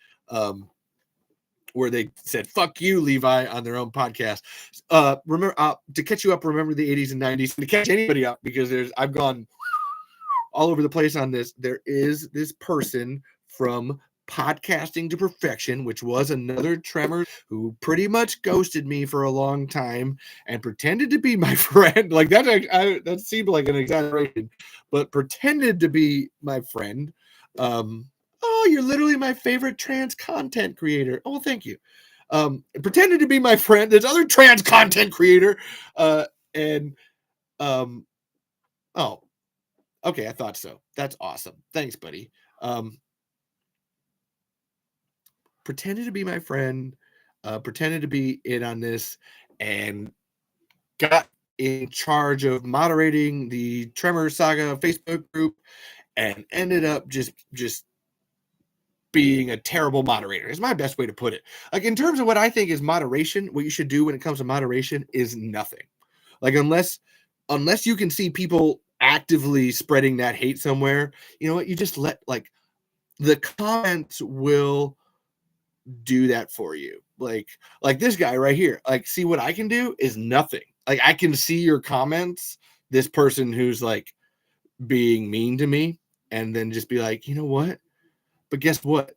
S1: where they said, fuck you, Levi, on their own podcast. Remember, to catch you up, remember the 80s and 90s, to catch anybody up, because I've gone all over the place on this. There is this person from Podcasting to Perfection, which was another Tremor who pretty much ghosted me for a long time and pretended to be my friend. Like that seemed like an exaggeration, but pretended to be my friend. Oh, you're literally my favorite trans content creator. Oh, thank you. Pretended to be my friend. There's other trans content creator, oh, okay, I thought so. That's awesome. Thanks, buddy. Pretended to be my friend, pretended to be in on this, and got in charge of moderating the Tremor Saga Facebook group, and ended up just being a terrible moderator. Is my best way to put it. Like in terms of what I think is moderation, what you should do when it comes to moderation is nothing. Like unless you can see people actively spreading that hate somewhere, you know what? You just let, like, the comments will do that for you. Like this guy right here. Like, see, what I can do is nothing. Like I can see your comments, this person who's like being mean to me, and then just be like, you know what? But guess what?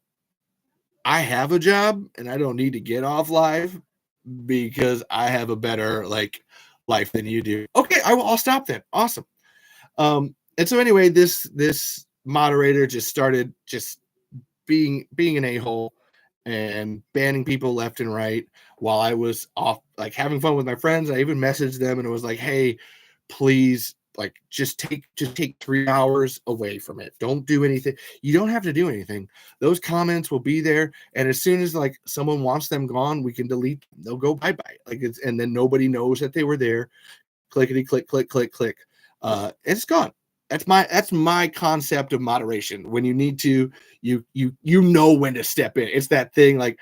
S1: I have a job and I don't need to get off live because I have a better like life than you do. Okay, I'll stop then. Awesome. And so anyway, this moderator just started just being an a-hole and banning people left and right while I was off, like having fun with my friends. I even messaged them and it was like, hey, please, like just take 3 hours away from it. Don't do anything. You don't have to do anything. Those comments will be there, and as soon as like someone wants them gone, we can delete them. They'll go bye-bye. Like and then nobody knows that they were there. Clickety click click click click. It's gone. That's my concept of moderation. When you need to, you know when to step in. It's that thing like,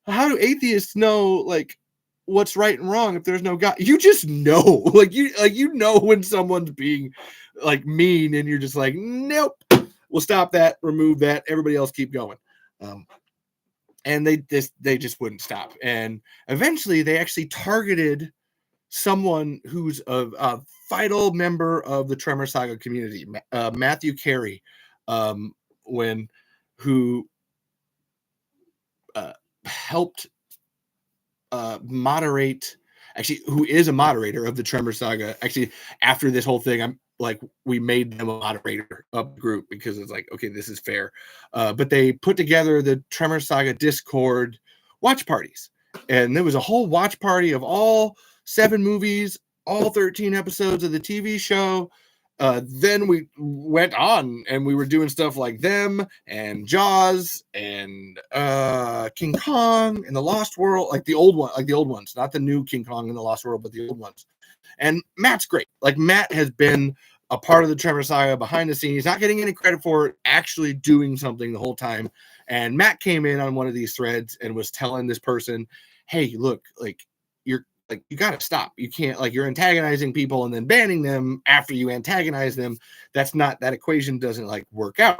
S1: how do atheists know like what's right and wrong if there's no God? You just know, you know when someone's being like mean, and you're just like, nope, we'll stop that, remove that, everybody else keep going. And they just wouldn't stop, and eventually they actually targeted someone who's a vital member of the Tremor Saga community, Matthew Carey, when who helped moderate, actually, who is a moderator of the Tremor Saga. Actually, after this whole thing, I'm like, we made them a moderator of the group because it's like, okay, this is fair. But they put together the Tremor Saga Discord watch parties, and there was a whole watch party of all 7 movies, all 13 episodes of the TV show. Then we went on and we were doing stuff like them and Jaws and King Kong and the Lost World, like the old ones, not the new King Kong and the Lost World, but the old ones. And Matt's great. Like, Matt has been a part of the Tremor Saga behind the scenes, not getting any credit for it, actually doing something the whole time. And Matt came in on one of these threads and was telling this person, hey, look, like, you got to stop. You can't, like, you're antagonizing people and then banning them after you antagonize them. That equation doesn't like work out.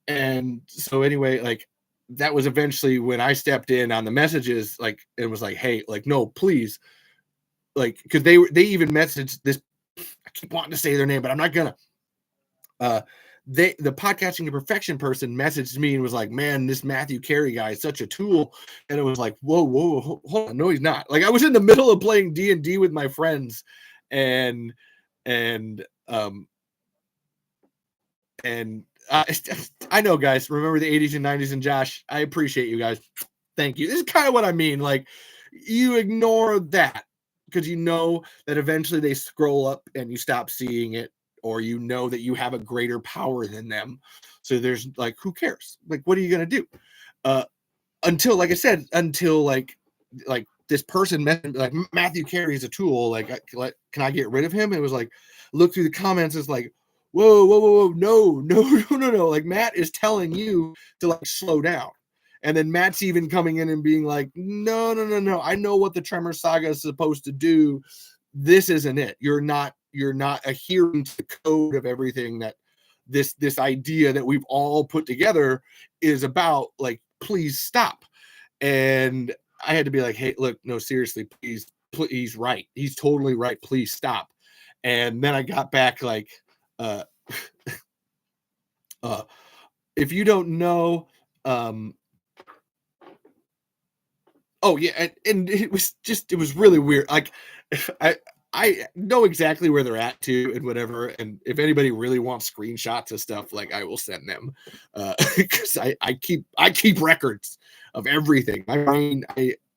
S1: And so anyway, like, that was eventually when I stepped in on the messages, like, it was like, hey, like, no, please, like, because they even messaged this. I keep wanting to say their name, but I'm not gonna. The podcasting to perfection person messaged me and was like, man, this Matthew Carey guy is such a tool. And it was like, whoa, hold on. No, he's not. Like, I was in the middle of playing D&D with my friends, and I know, guys, remember the 80s and 90s, and Josh, I appreciate you guys. Thank you. This is kind of what I mean. Like, you ignore that because you know that eventually they scroll up and you stop seeing it, or you know that you have a greater power than them. So there's like, who cares? Like, what are you going to do? Until, like I said, like this person, like, Matthew Carey is a tool. Like, can I get rid of him? It was like, look through the comments. It's like, whoa, no. Like, Matt is telling you to, like, slow down. And then Matt's even coming in and being like, no. I know what the Tremor Saga is supposed to do. This isn't it. You're not adhering to the code of everything that this idea that we've all put together is about. Like, please stop. And I had to be like, hey, look, no, seriously, please, he's right. He's totally right. Please stop. And then I got back like, if you don't know, oh yeah, and it was really weird. Like, I know exactly where they're at too, and whatever. And if anybody really wants screenshots of stuff, like, I will send them, because I keep records of everything. My brain,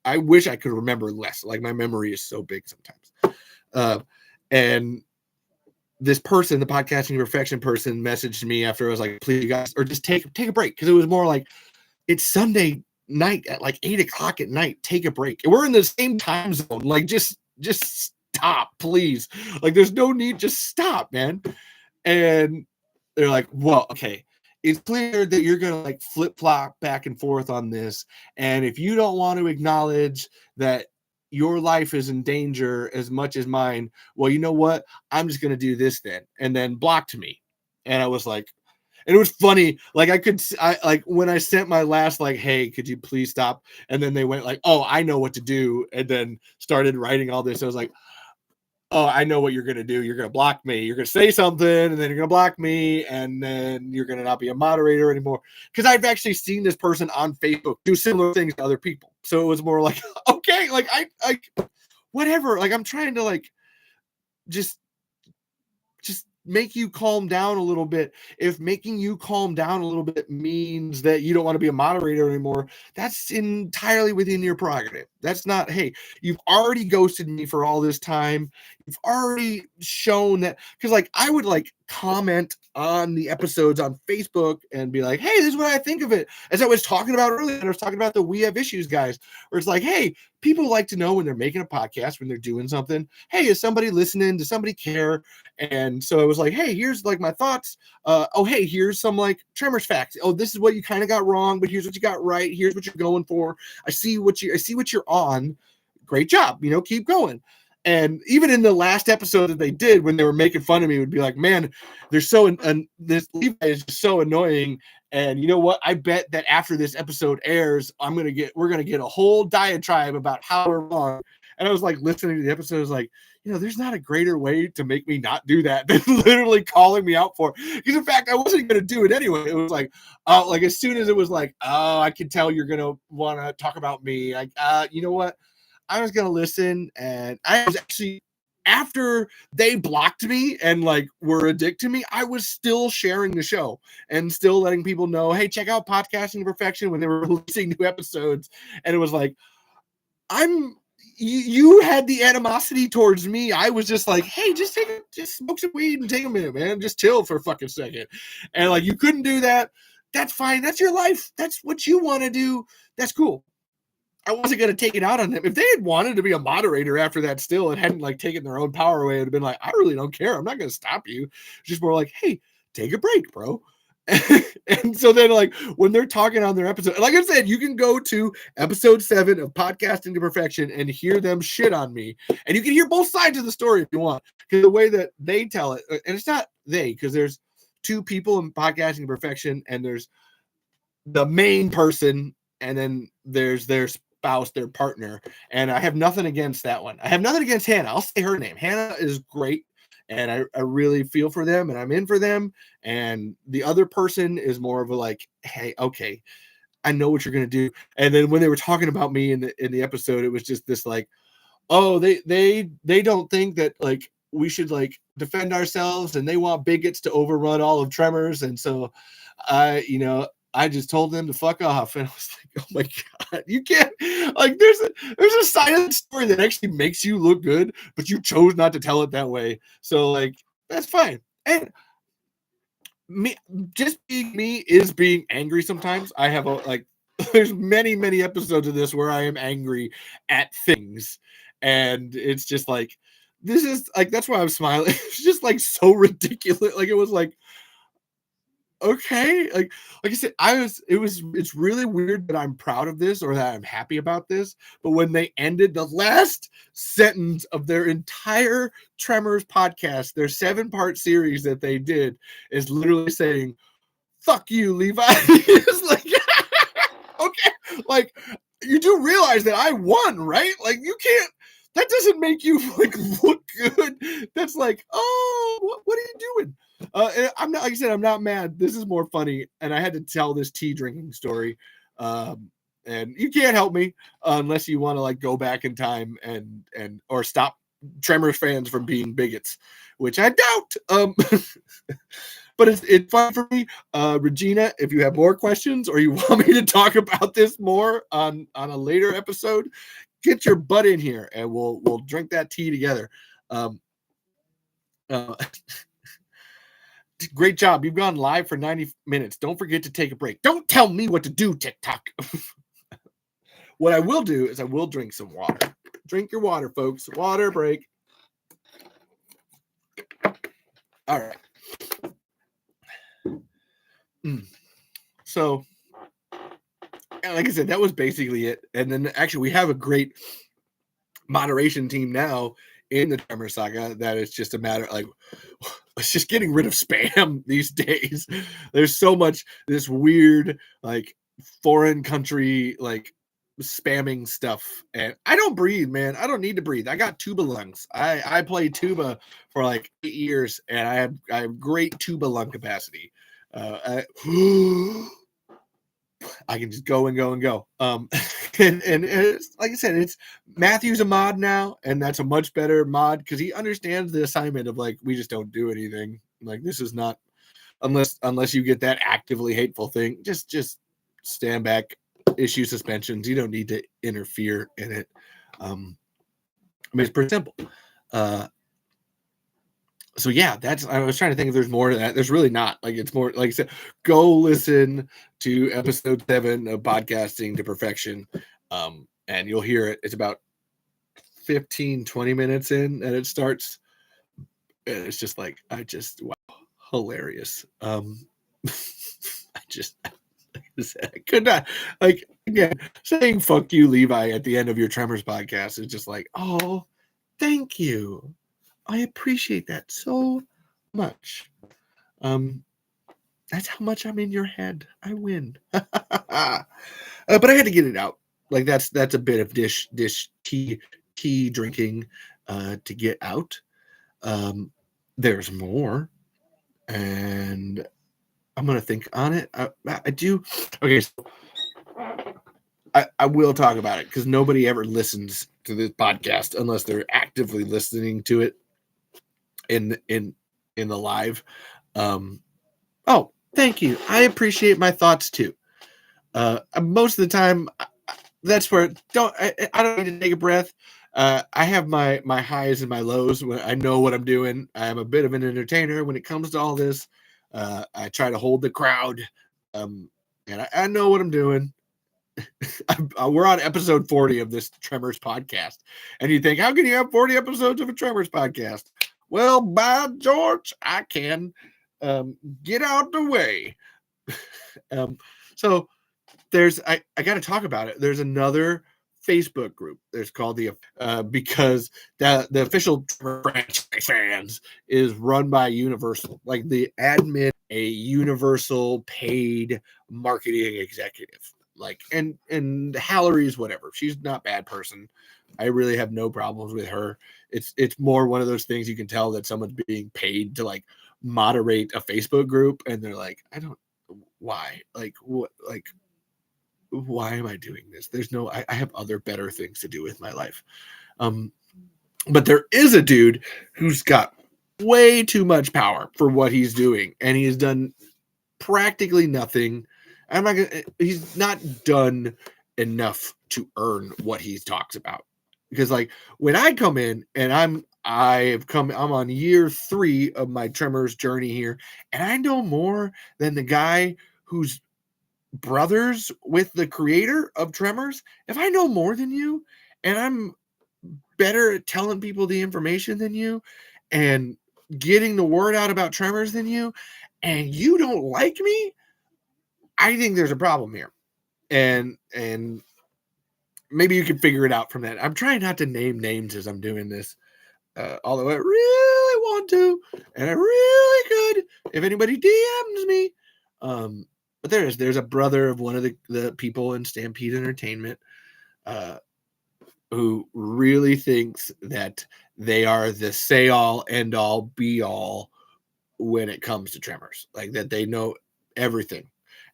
S1: I wish I could remember less. Like, my memory is so big sometimes. And this person, the podcasting perfection person, messaged me after. I was like, please, you guys, or just take a break, because it was more like, it's Sunday night at like 8:00 at night. Take a break. We're in the same time zone. Like, just stop, please. Like, there's no need. Just stop, man. And they're like, well, okay, it's clear that you're gonna like flip-flop back and forth on this, and if you don't want to acknowledge that your life is in danger as much as mine, well, you know what, I'm just gonna do this then. And then blocked me. And I was like, and it was funny, like, I like, when I sent my last, like, hey, could you please stop, and then they went like, oh, I know what to do, and then started writing all this. I was like, oh, I know what you're going to do. You're going to block me. You're going to say something, and then you're going to block me, and then you're going to not be a moderator anymore. Because I've actually seen this person on Facebook do similar things to other people. So it was more like, okay, like, I whatever. Like, I'm trying to, like, just make you calm down a little bit. If making you calm down a little bit means that you don't want to be a moderator anymore, that's entirely within your prerogative. That's not, hey, you've already ghosted me for all this time. You've already shown that, because, like, I would, like, comment on the episodes on Facebook and be like, hey, this is what I think of it. As I was talking about earlier, I was talking about the We Have Issues guys, where it's like, hey, people like to know when they're making a podcast, when they're doing something, hey, is somebody listening? Does somebody care? And so I was like, hey, here's like my thoughts. Oh, hey, here's some like Tremors facts. Oh, this is what you kind of got wrong, but here's what you got right. Here's what you're going for. I see what you're on. Great job. Keep going. And even in the last episode that they did, when they were making fun of me, would be like, man, they're so, and this Levi is just so annoying. And you know what? I bet that after this episode airs, we're going to get a whole diatribe about how we're wrong. And I was like, listening to the episode, I was like, there's not a greater way to make me not do that than literally calling me out for it. Because in fact, I wasn't going to do it anyway. It was like, like as soon as it was like, oh, I can tell you're going to want to talk about me. Like, you know what? I was going to listen, and I was actually, after they blocked me and like were a dick to me, I was still sharing the show and still letting people know, hey, check out Podcasting to Perfection when they were releasing new episodes. And it was like, you had the animosity towards me. I was just like, hey, just smoke some weed and take a minute, man. Just chill for a fucking second. And like, you couldn't do that. That's fine. That's your life. That's what you want to do. That's cool. I wasn't going to take it out on them. If they had wanted to be a moderator after that still and hadn't like taken their own power away, it would have been like, I really don't care. I'm not going to stop you. It's just more like, hey, take a break, bro. And so then like when they're talking on their episode, like I said, you can go to episode 7 of Podcasting to Perfection and hear them shit on me. And you can hear both sides of the story if you want. Because the way that they tell it, and it's not they, because there's 2 people in Podcasting to Perfection, and there's the main person, and then there's their spouse, their partner. And I have nothing against that one. I have nothing against Hannah. I'll say her name. Hannah is great. And I really feel for them, and I'm in for them. And the other person is more of a like, hey, okay, I know what you're gonna do. And then when they were talking about me in the episode, it was just this like, oh, they don't think that like we should like defend ourselves, and they want bigots to overrun all of Tremors. And so I just told them to fuck off. And I was like, oh my God, you can't, like, there's a side of the story that actually makes you look good, but you chose not to tell it that way. So like, that's fine. And me, just being me is being angry sometimes. I have there's many episodes of this where I am angry at things. And it's just like, this is like, that's why I'm smiling. It's just like so ridiculous. Like, it was like, okay, like I said, it's really weird that I'm proud of this or that I'm happy about this. But when they ended the last sentence of their entire Tremors podcast, their 7-part series that they did, is literally saying, fuck you, Levi. It's like, okay, like, you do realize that I won, right? Like, you can't, that doesn't make you like look good. That's like, oh, what are you doing? I'm not, like I said, I'm not mad. This is more funny, and I had to tell this tea drinking story. And you can't help me unless you want to like go back in time and or stop Tremors fans from being bigots, which I doubt. But it's fun for me. Regina, if you have more questions or you want me to talk about this more on a later episode, get your butt in here and we'll drink that tea together. Great job. You've gone live for 90 minutes. Don't forget to take a break. Don't tell me what to do, TikTok. What I will do is I will drink some water. Drink your water, folks. Water break. All right. So, like I said, that was basically it. And then actually we have a great moderation team now in the Tremor Saga that it's just a matter like, it's just getting rid of spam these days. There's so much this weird like foreign country like spamming stuff, and I don't breathe, man. I don't need to breathe. I got tuba lungs. I played tuba for like 8 years, and I have great tuba lung capacity. I can just go and go and go. And it's, like I said, it's Matthew's a mod now, and that's a much better mod because he understands the assignment of like, we just don't do anything. Like, this is not, unless you get that actively hateful thing, just stand back, issue suspensions. You don't need to interfere in it. I mean, it's pretty simple. So yeah, I was trying to think if there's more to that. There's really not. Like, it's more, like I said, go listen to episode 7 of Podcasting to Perfection. And you'll hear it. It's about 15-20 minutes in, and it starts, and it's just like, wow, hilarious. I could not, like, again, saying fuck you, Levi, at the end of your Tremors podcast is just like, oh, thank you. I appreciate that so much. That's how much I'm in your head. I win. But I had to get it out. Like, that's a bit of dish tea drinking to get out. There's more, and I'm gonna think on it. I do. Okay, so I will talk about it because nobody ever listens to this podcast unless they're actively listening to it in the live. Oh, thank you. I appreciate my thoughts too. Most of the time, that's where I don't need to take a breath. I have my highs and my lows when I know what I'm doing. I'm a bit of an entertainer when it comes to all this. I try to hold the crowd, and I know what I'm doing. We're on episode 40 of this Tremors podcast, and you think, how can you have 40 episodes of a Tremors podcast? Well, by George, I can. Get out the way. So there's, I got to talk about it. There's another Facebook group. There's called because the official franchise fans is run by Universal, like the admin, a Universal paid marketing executive. Like, and Hallery's whatever. She's not a bad person. I really have no problems with her. It's more one of those things you can tell that someone's being paid to like moderate a Facebook group, and they're like, I don't, why? Like, what? Like, why am I doing this? There's no, I have other better things to do with my life. But there is a dude who's got way too much power for what he's doing, and he's done practically nothing. He's not done enough to earn what he talks about. Because like when I come in and I'm on year 3 of my Tremors journey here, and I know more than the guy who's brothers with the creator of Tremors. If I know more than you, and I'm better at telling people the information than you, and getting the word out about Tremors than you, and you don't like me, I think there's a problem here. And maybe you can figure it out from that. I'm trying not to name names as I'm doing this, although I really want to, and I really could if anybody DMs me. But there's a brother of one of the people in Stampede Entertainment who really thinks that they are the say all, end all, be all when it comes to Tremors. Like, that they know everything.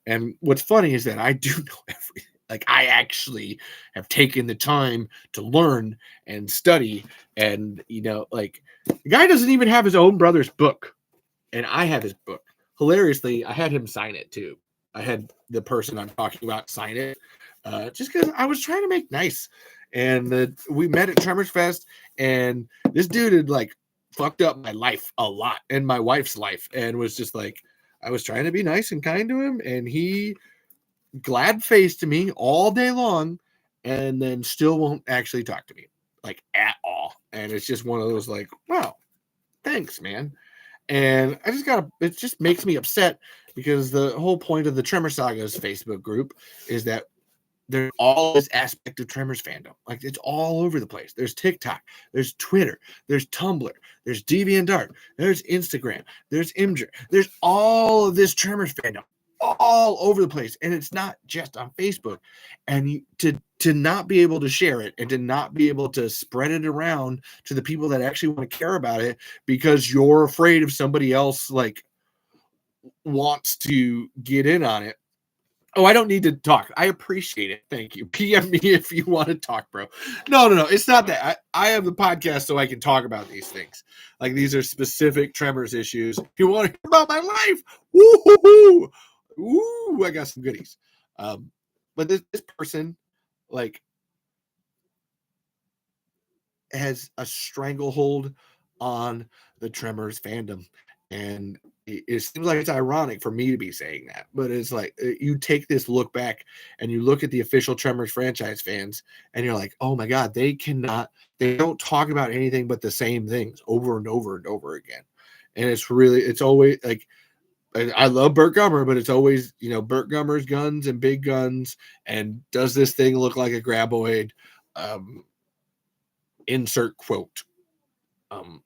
S1: And what's funny is that I do know everything. Like, I actually have taken the time to learn and study. And, like, the guy doesn't even have his own brother's book. And I have his book. Hilariously, I had him sign it too. I had the person I'm talking about sign it, just because I was trying to make nice. And we met at Tremors Fest, and this dude had like fucked up my life a lot and my wife's life, and was just like, I was trying to be nice and kind to him, and he glad faced to me all day long, and then still won't actually talk to me like at all. And it's just one of those like, wow, thanks, man. And it just makes me upset, because the whole point of the Tremor Saga's Facebook group is that there's all this aspect of Tremors fandom. Like, it's all over the place. There's TikTok, there's Twitter, there's Tumblr, there's DeviantArt, there's Instagram, there's Imgur. There's all of this Tremors fandom all over the place. And it's not just on Facebook. And to not be able to share it, and to not be able to spread it around to the people that actually want to care about it, because you're afraid of somebody else like wants to get in on it. Oh, I don't need to talk. I appreciate it. Thank you. PM me if you want to talk, bro. No. It's not that. I have the podcast so I can talk about these things. Like, these are specific Tremors issues. If you want to hear about my life, woo, I got some goodies. But this person, like, has a stranglehold on the Tremors fandom. And it seems like it's ironic for me to be saying that, but it's like you take this look back and you look at the official Tremors franchise fans and you're like, oh my God, they don't talk about anything but the same things over and over and over again. And it's always like, I love Burt Gummer, but it's always, Burt Gummer's guns and big guns. And does this thing look like a graboid? Insert quote.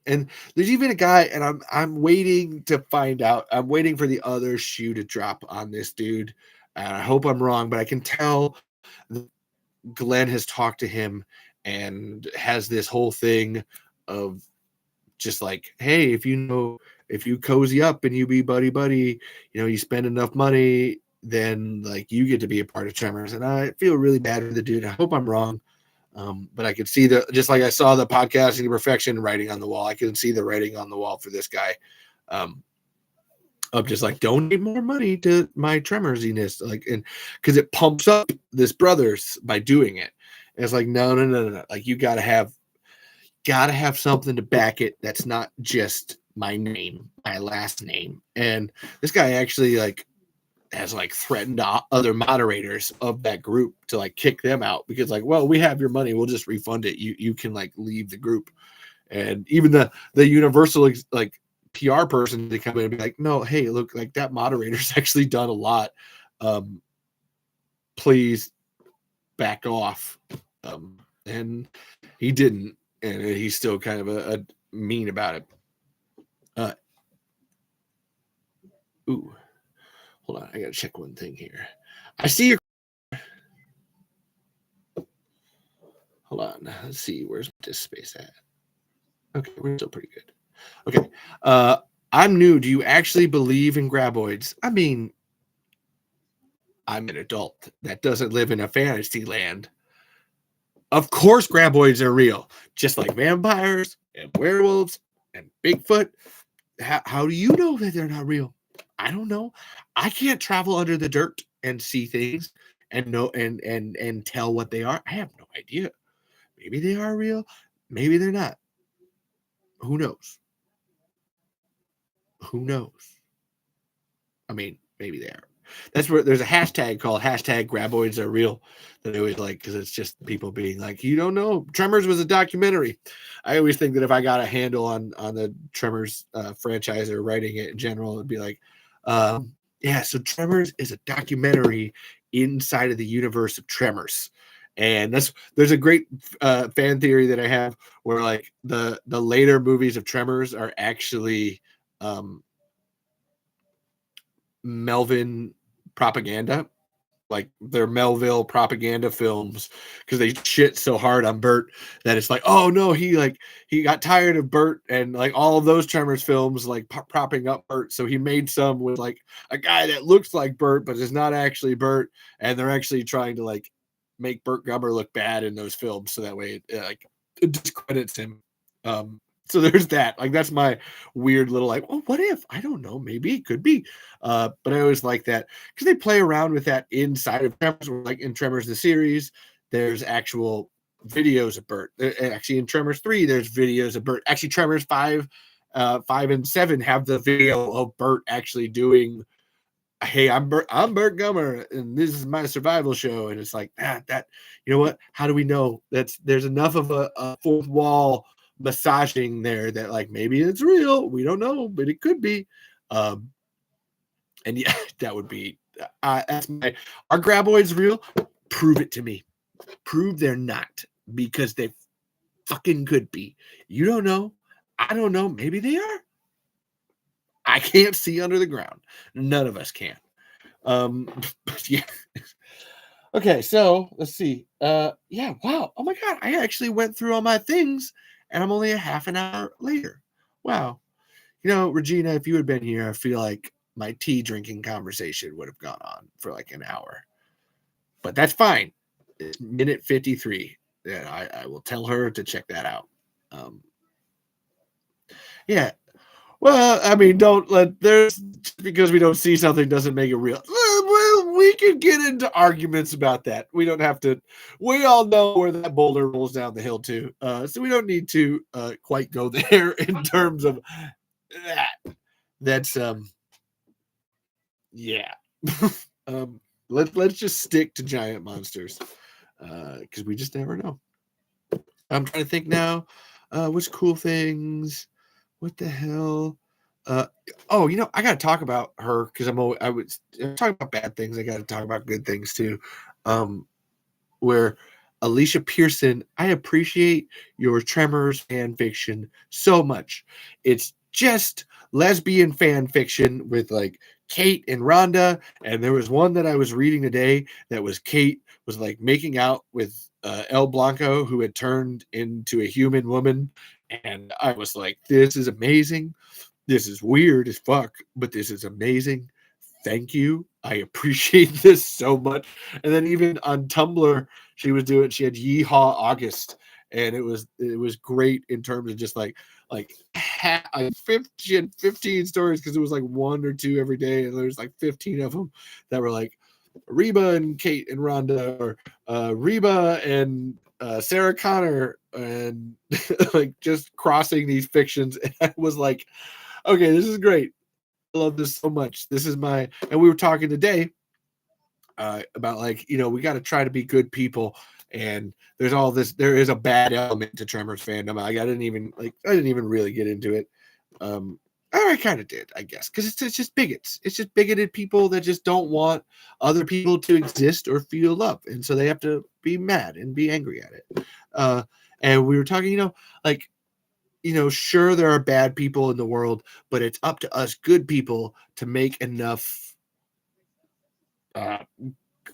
S1: And there's even a guy, and I'm waiting to find out. I'm waiting for the other shoe to drop on this dude. And I hope I'm wrong, but I can tell Glenn has talked to him and has this whole thing of just like, hey, if you cozy up and you be buddy, you spend enough money, then like you get to be a part of Tremors. And I feel really bad for the dude. I hope I'm wrong. But I could see just like I saw the podcasting to perfection writing on the wall, I can see the writing on the wall for this guy. Of just like, donate more money to my Tremorsiness, like, and because it pumps up this brothers by doing it. And it's like, no. Like, you gotta have something to back it. That's not just my name, my last name. And this guy actually like has like threatened other moderators of that group to like kick them out because like, well, we have your money, we'll just refund it. You can like leave the group. And even the Universal like PR person, they come in and be like, no, hey, look, like that moderator's actually done a lot. Please back off. And he didn't, and he's still kind of a mean about it. Ooh. Hold on, I gotta check one thing here. I see your. Hold on, let's see, where's this space at? Okay, we're still pretty good. Okay, I'm new. Do you actually believe in graboids? I mean, I'm an adult that doesn't live in a fantasy land. Of course, graboids are real, just like vampires and werewolves and Bigfoot. How do you know that they're not real? I don't know. I can't travel under the dirt and see things and know and tell what they are. I have no idea. Maybe they are real. Maybe they're not. Who knows? Who knows? I mean, maybe they are. That's where there's a hashtag called #graboids_are_real that I always like because it's just people being like, you don't know. Tremors was a documentary. I always think that if I got a handle on the Tremors franchise or writing it in general, it'd be like, yeah, so Tremors is a documentary inside of the universe of Tremors. And there's a great fan theory that I have where like the later movies of Tremors are actually Melvin propaganda, like they're Melville propaganda films because they shit so hard on Bert that it's like, oh no, he got tired of Bert and like all of those Tremors films like propping up Bert, so he made some with like a guy that looks like Bert but is not actually Bert, and they're actually trying to like make Burt Gummer look bad in those films so that way it discredits him. So there's that. Like that's my weird little like, oh, what if? I don't know. Maybe it could be. But I always like that because they play around with that inside of Tremors. Like in Tremors the series, there's actual videos of Bert. Actually, in Tremors 3, there's videos of Bert. Actually, Tremors 5 and 7 have the video of Bert actually doing. Hey, I'm Burt Gummer, and this is my survival show. And it's like that. You know what? How do we know there's enough of a fourth wall massaging there that like maybe it's real? We don't know, but it could be. And yeah, that would be. That's are graboids real? Prove it to me. Prove they're not, because they fucking could be. You don't know. I don't know. Maybe they are. I can't see under the ground. None of us can. But yeah. Okay, so let's see. Yeah, wow. Oh my God, I actually went through all my things and I'm only a half an hour later. Wow. Regina, if you had been here, I feel like my tea drinking conversation would have gone on for like an hour. But that's fine. It's minute 53. Yeah, I will tell her to check that out. Yeah. Well, I mean, don't let just because we don't see something doesn't make it real. we could get into arguments about that. We don't have to. We all know where that boulder rolls down the hill too. So we don't need to quite go there in terms of that. That's yeah. Let's just stick to giant monsters because we just never know. I'm trying to think now. Which cool things? What the hell? Oh, I got to talk about her because I'm talking about bad things. I got to talk about good things too. Where Alicia Pearson, I appreciate your Tremors fan fiction so much. It's just lesbian fan fiction with like Kate and Rhonda. And there was one that I was reading today that was Kate was like making out with El Blanco, who had turned into a human woman. And I was like, this is amazing. This is weird as fuck, but this is amazing. Thank you. I appreciate this so much. And then even on Tumblr, she had Yeehaw August, and it was great in terms of just like she had 15 stories because it was like one or two every day, and there's like 15 of them that were like Reba and Kate and Rhonda, or Reba and Sarah Connor, and like just crossing these fictions. And I was like, okay, this is great. I love this so much. This is and we were talking today about like, we got to try to be good people. And there is a bad element to Tremors fandom. I didn't even really get into it. I kind of did, I guess, because it's just bigots. It's just bigoted people that just don't want other people to exist or feel love. And so they have to be mad and be angry at it. And we were talking, like, sure, there are bad people in the world, but it's up to us good people to make enough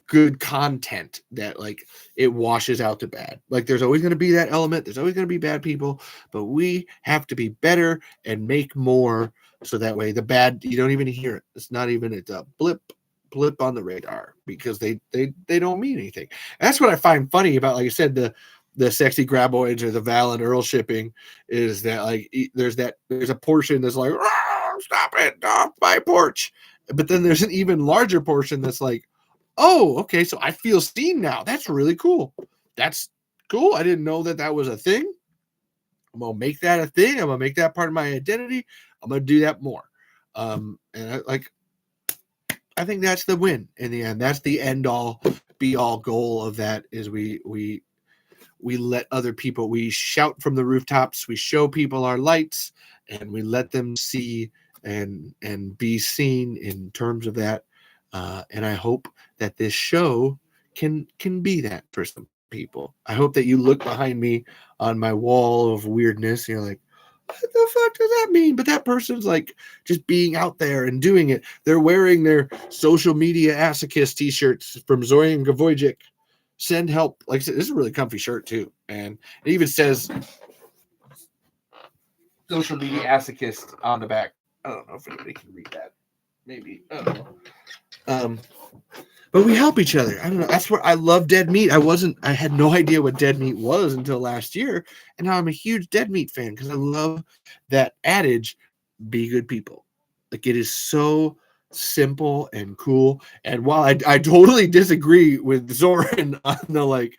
S1: good content that like it washes out the bad. Like there's always going to be that element. There's always going to be bad people, but we have to be better and make more. So that way the bad, you don't even hear it. It's a blip on the radar because they don't mean anything. And that's what I find funny about, like I said, the sexy graboids or the Val and Earl shipping is that like there's a portion that's like, stop it off my porch. But then there's an even larger portion that's like, oh, okay, so I feel seen now. That's really cool. That's cool. I didn't know that was a thing. I'm going to make that a thing. I'm going to make that part of my identity. I'm going to do that more. And I think that's the win in the end. That's the end all be all goal of that is we let other people, we shout from the rooftops, we show people our lights, and we let them see and be seen in terms of that. And I hope that this show can be that for some people. I hope that you look behind me on my wall of weirdness. You're like, what the fuck does that mean? But that person's like just being out there and doing it. They're wearing their social media Asakiss t-shirts from Zoran Gavojik. Send help. Like I said, this is a really comfy shirt too. And it even says social media Asakiss on the back. I don't know if anybody can read that. Maybe. I don't know. But we help each other. I don't know. That's where I love Dead Meat. I had no idea what Dead Meat was until last year. And now I'm a huge Dead Meat fan because I love that adage, be good people. Like it is so simple and cool. And while I totally disagree with Zoran on the like,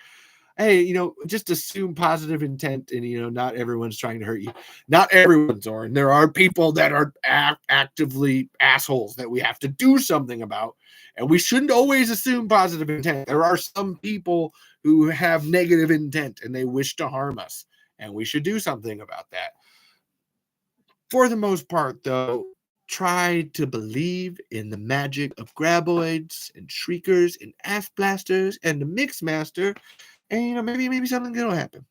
S1: hey, just assume positive intent and, not everyone's trying to hurt you. Not everyone's, Zoran. There are people that are actively assholes that we have to do something about. And we shouldn't always assume positive intent. There are some people who have negative intent and they wish to harm us. And we should do something about that. For the most part, though, try to believe in the magic of graboids and shriekers and ass blasters and the mix master. And maybe something good will happen.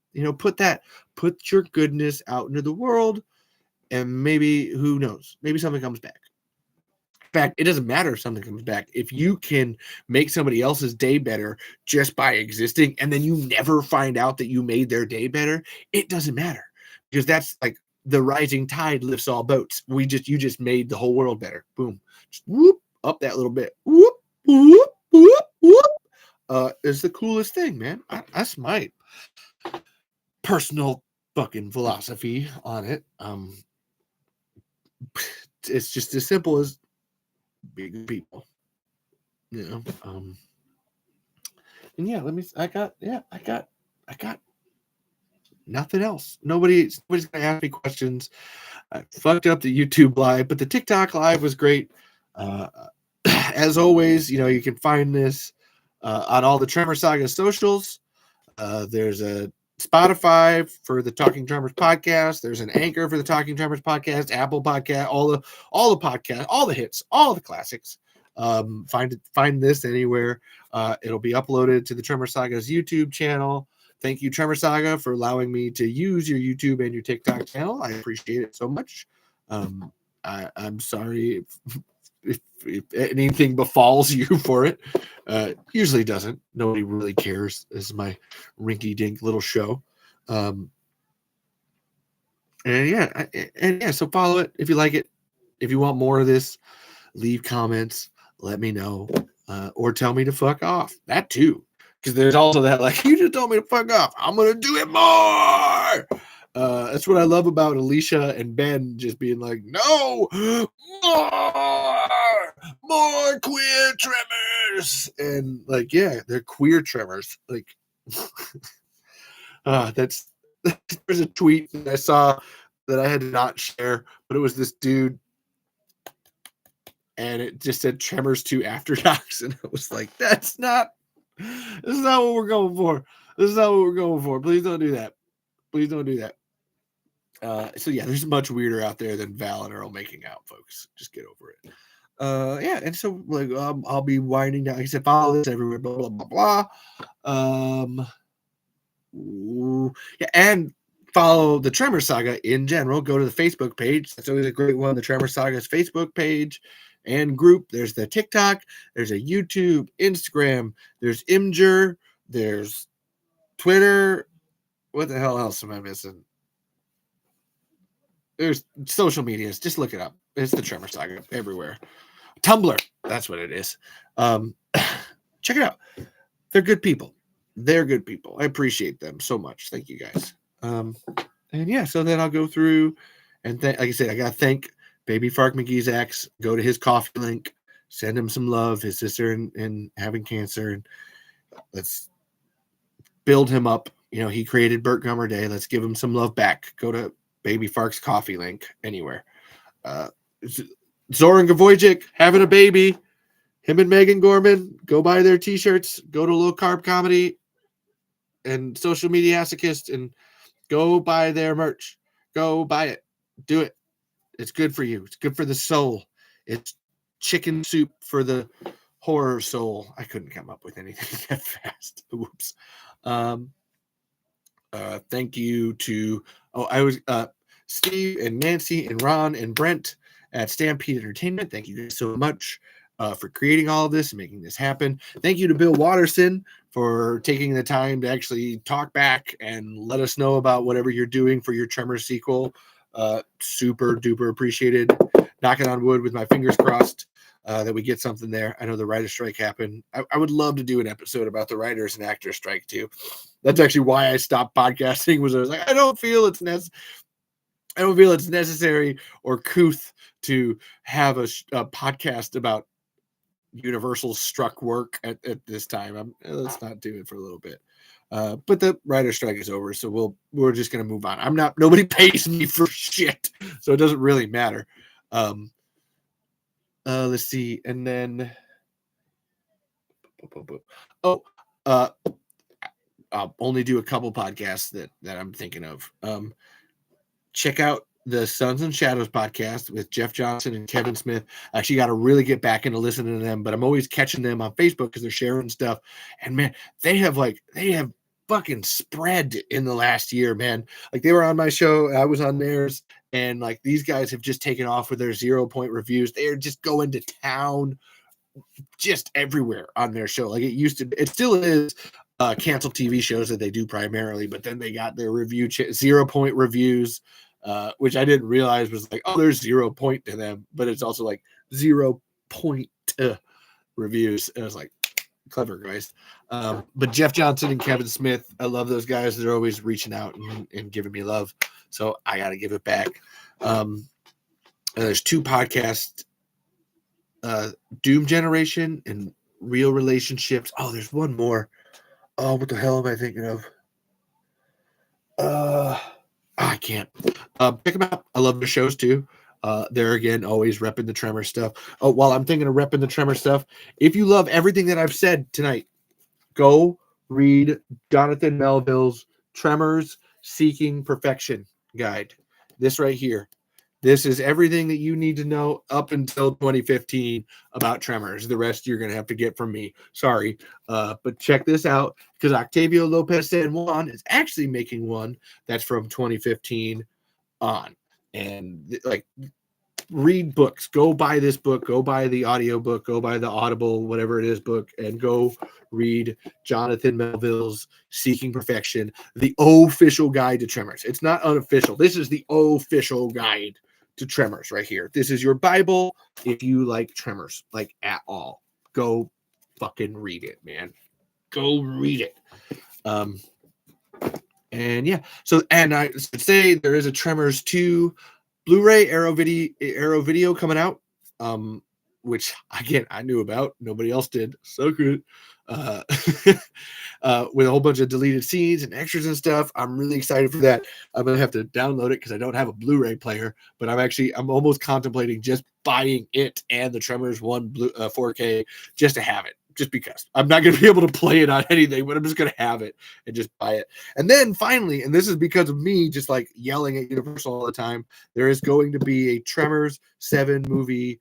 S1: Put your goodness out into the world, and maybe who knows? Maybe something comes back. In fact, it doesn't matter if something comes back. If you can make somebody else's day better just by existing, and then you never find out that you made their day better, it doesn't matter because that's like the rising tide lifts all boats. You just made the whole world better. Boom, just whoop up that little bit. Whoop whoop whoop whoop. It's the coolest thing, man. That's my personal fucking philosophy on it. It's just as simple as big people. you know, and yeah, I got nothing else. Nobody's gonna ask me questions. I fucked up the YouTube live, but the TikTok live was great. Uh, as always, you can find this on all the Tremor Saga socials. There's a Spotify for the Talking Tremors podcast. There's an Anchor for the Talking Tremors podcast, Apple Podcast, all the podcasts, all the hits, all the classics. Find this anywhere. It'll be uploaded to the Tremor Saga's YouTube channel. Thank you, Tremor Saga, for allowing me to use your YouTube and your TikTok channel. I appreciate it so much. I'm sorry if anything befalls you for it. Usually doesn't. Nobody really cares. This is my rinky-dink little show. And yeah, so follow it if you like it. If you want more of this, leave comments. Let me know. Or tell me to fuck off. That too. Because there's also that, like, you just told me to fuck off. I'm going to do it more. That's what I love about Alicia and Ben just being like, no, more queer tremors. And like, yeah, they're queer tremors. Like, there's a tweet that I saw that I had to not share, but it was this dude and it just said Tremors 2 Aftershocks. And I was like, this is not what we're going for. This is not what we're going for. Please don't do that. Please don't do that. So yeah, there's much weirder out there than Val and Earl making out, folks. Just get over it. Yeah, and so like I'll be winding down. Like I said, follow this everywhere, blah blah blah. Yeah, and follow the Tremor Saga in general. Go to the Facebook page. That's always a great one. The Tremor Saga's Facebook page and group. There's the TikTok. There's a YouTube, Instagram. There's Imgur. There's Twitter. What the hell else am I missing? There's social medias. Just look it up. It's the Tremor Saga everywhere. Tumblr. That's what it is. Check it out. They're good people. They're good people. I appreciate them so much. Thank you guys. And yeah, so then I'll go through and like I said, I got to thank Baby Fark McGee's ex. Go to his coffee link. Send him some love. His sister and having cancer. And let's build him up. He created Burt Gummer Day. Let's give him some love back. Go to Baby Fark's coffee link anywhere. Zoran Gavojcic having a baby. Him and Megan Gorman, go buy their t-shirts. Go to Low Carb Comedy and Social Media Masochist and go buy their merch. Go buy it. Do it. It's good for you. It's good for the soul. It's chicken soup for the horror soul. I couldn't come up with anything that fast. Whoops. Thank you to Steve and Nancy and Ron and Brent at Stampede Entertainment. Thank you guys so much for creating all of this and making this happen. Thank you to Bill Watterson for taking the time to actually talk back and let us know about whatever you're doing for your Tremor sequel. Super duper appreciated. Knocking on wood with my fingers crossed that we get something there. I know the writer's strike happened. I would love to do an episode about the writers and actors strike too. That's actually why I stopped podcasting. I was like, I don't feel it's necessary or couth to have a podcast about Universal's struck work at this time. Let's not do it for a little bit. But the writer's strike is over, so we're just gonna move on. Nobody pays me for shit, so it doesn't really matter. Let's see, and then I'll only do a couple podcasts that I'm thinking of. Check out the Sons and Shadows podcast with Jeff Johnson and Kevin Smith. I actually got to really get back into listening to them, but I'm always catching them on Facebook because they're sharing stuff. And man, they have fucking spread in the last year, man. Like they were on my show, I was on theirs, and like these guys have just taken off with their 0 point reviews. They are just going to town just everywhere on their show. Like it still is canceled TV shows that they do primarily, but then they got their 0 point reviews, which I didn't realize was like, oh, there's 0 point to them, but it's also like 0 point reviews. And I was like, clever guys. But Jeff Johnson and Kevin Smith, I love those guys. They're always reaching out and giving me love. So I got to give it back. There's two podcasts, Doom Generation and Real Relationships. Oh, there's one more. Oh, what the hell am I thinking of? I can't. Check them out. I love their shows too. They're again always repping the Tremor stuff. Oh, while I'm thinking of repping the Tremor stuff, if you love everything that I've said tonight, go read Jonathan Melville's Tremors Seeking Perfection guide. This right here. This is everything that you need to know up until 2015 about Tremors. The rest you're going to have to get from me. Sorry. But check this out, because Octavio Lopez San Juan is actually making one that's from 2015 on. And like, read books. Go buy this book. Go buy the audio book. Go buy the Audible, whatever it is, book, and go read Jonathan Melville's Seeking Perfection, the official guide to Tremors. It's not unofficial. This is the official guide to Tremors right here. This is your Bible if you like Tremors, like at all. Go fucking read it, man. Go read it. And yeah, so, and I say there is a Tremors 2 Blu-ray Arrow video coming out, which again I knew about. Nobody else did. So good. With a whole bunch of deleted scenes and extras and stuff. I'm really excited for that. I'm gonna have to download it because I don't have a Blu-ray player, but I'm almost contemplating just buying it and the Tremors 1 4K just to have it. Just because I'm not going to be able to play it on anything, but I'm just going to have it and just buy it. And then finally, and this is because of me just like yelling at Universal all the time, there is going to be a Tremors 7 movie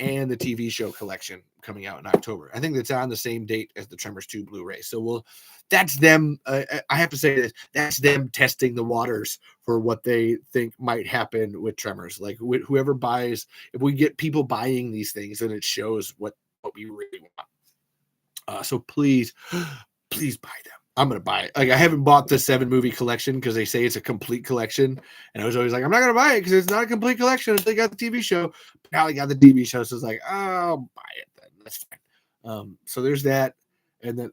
S1: and the TV show collection coming out in October. I think that's on the same date as the Tremors 2 Blu-ray. So that's them. I have to say this, that's them testing the waters for what they think might happen with Tremors. Like whoever buys, if we get people buying these things, then it shows what we really want. So please buy them. I'm going to buy it. Like, I haven't bought the 7 movie collection because they say it's a complete collection. And I was always like, I'm not going to buy it because it's not a complete collection until they got the TV show. But now they got the TV show. So it's like, I'll buy it then. That's fine. So there's that. And then,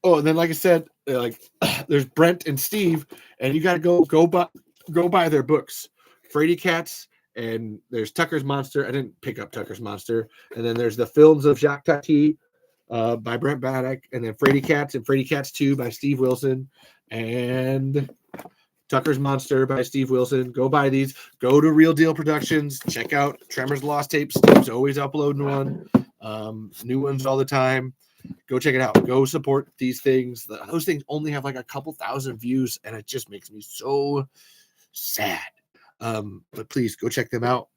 S1: like I said, like there's Brent and Steve, and you got to go buy their books. Frady Cats, and there's Tucker's Monster. I didn't pick up Tucker's Monster. And then there's the Films of Jacques Tati, by Brent Baddock, and then Frady Cats and Frady Cats 2 by Steve Wilson, and Tucker's Monster by Steve Wilson. Go buy these. Go to Real Deal Productions. Check out Tremors Lost Tapes. Steve's always uploading one. New ones all the time. Go check it out. Go support these things. Those things only have like a couple thousand views, and it just makes me so sad. But please go check them out.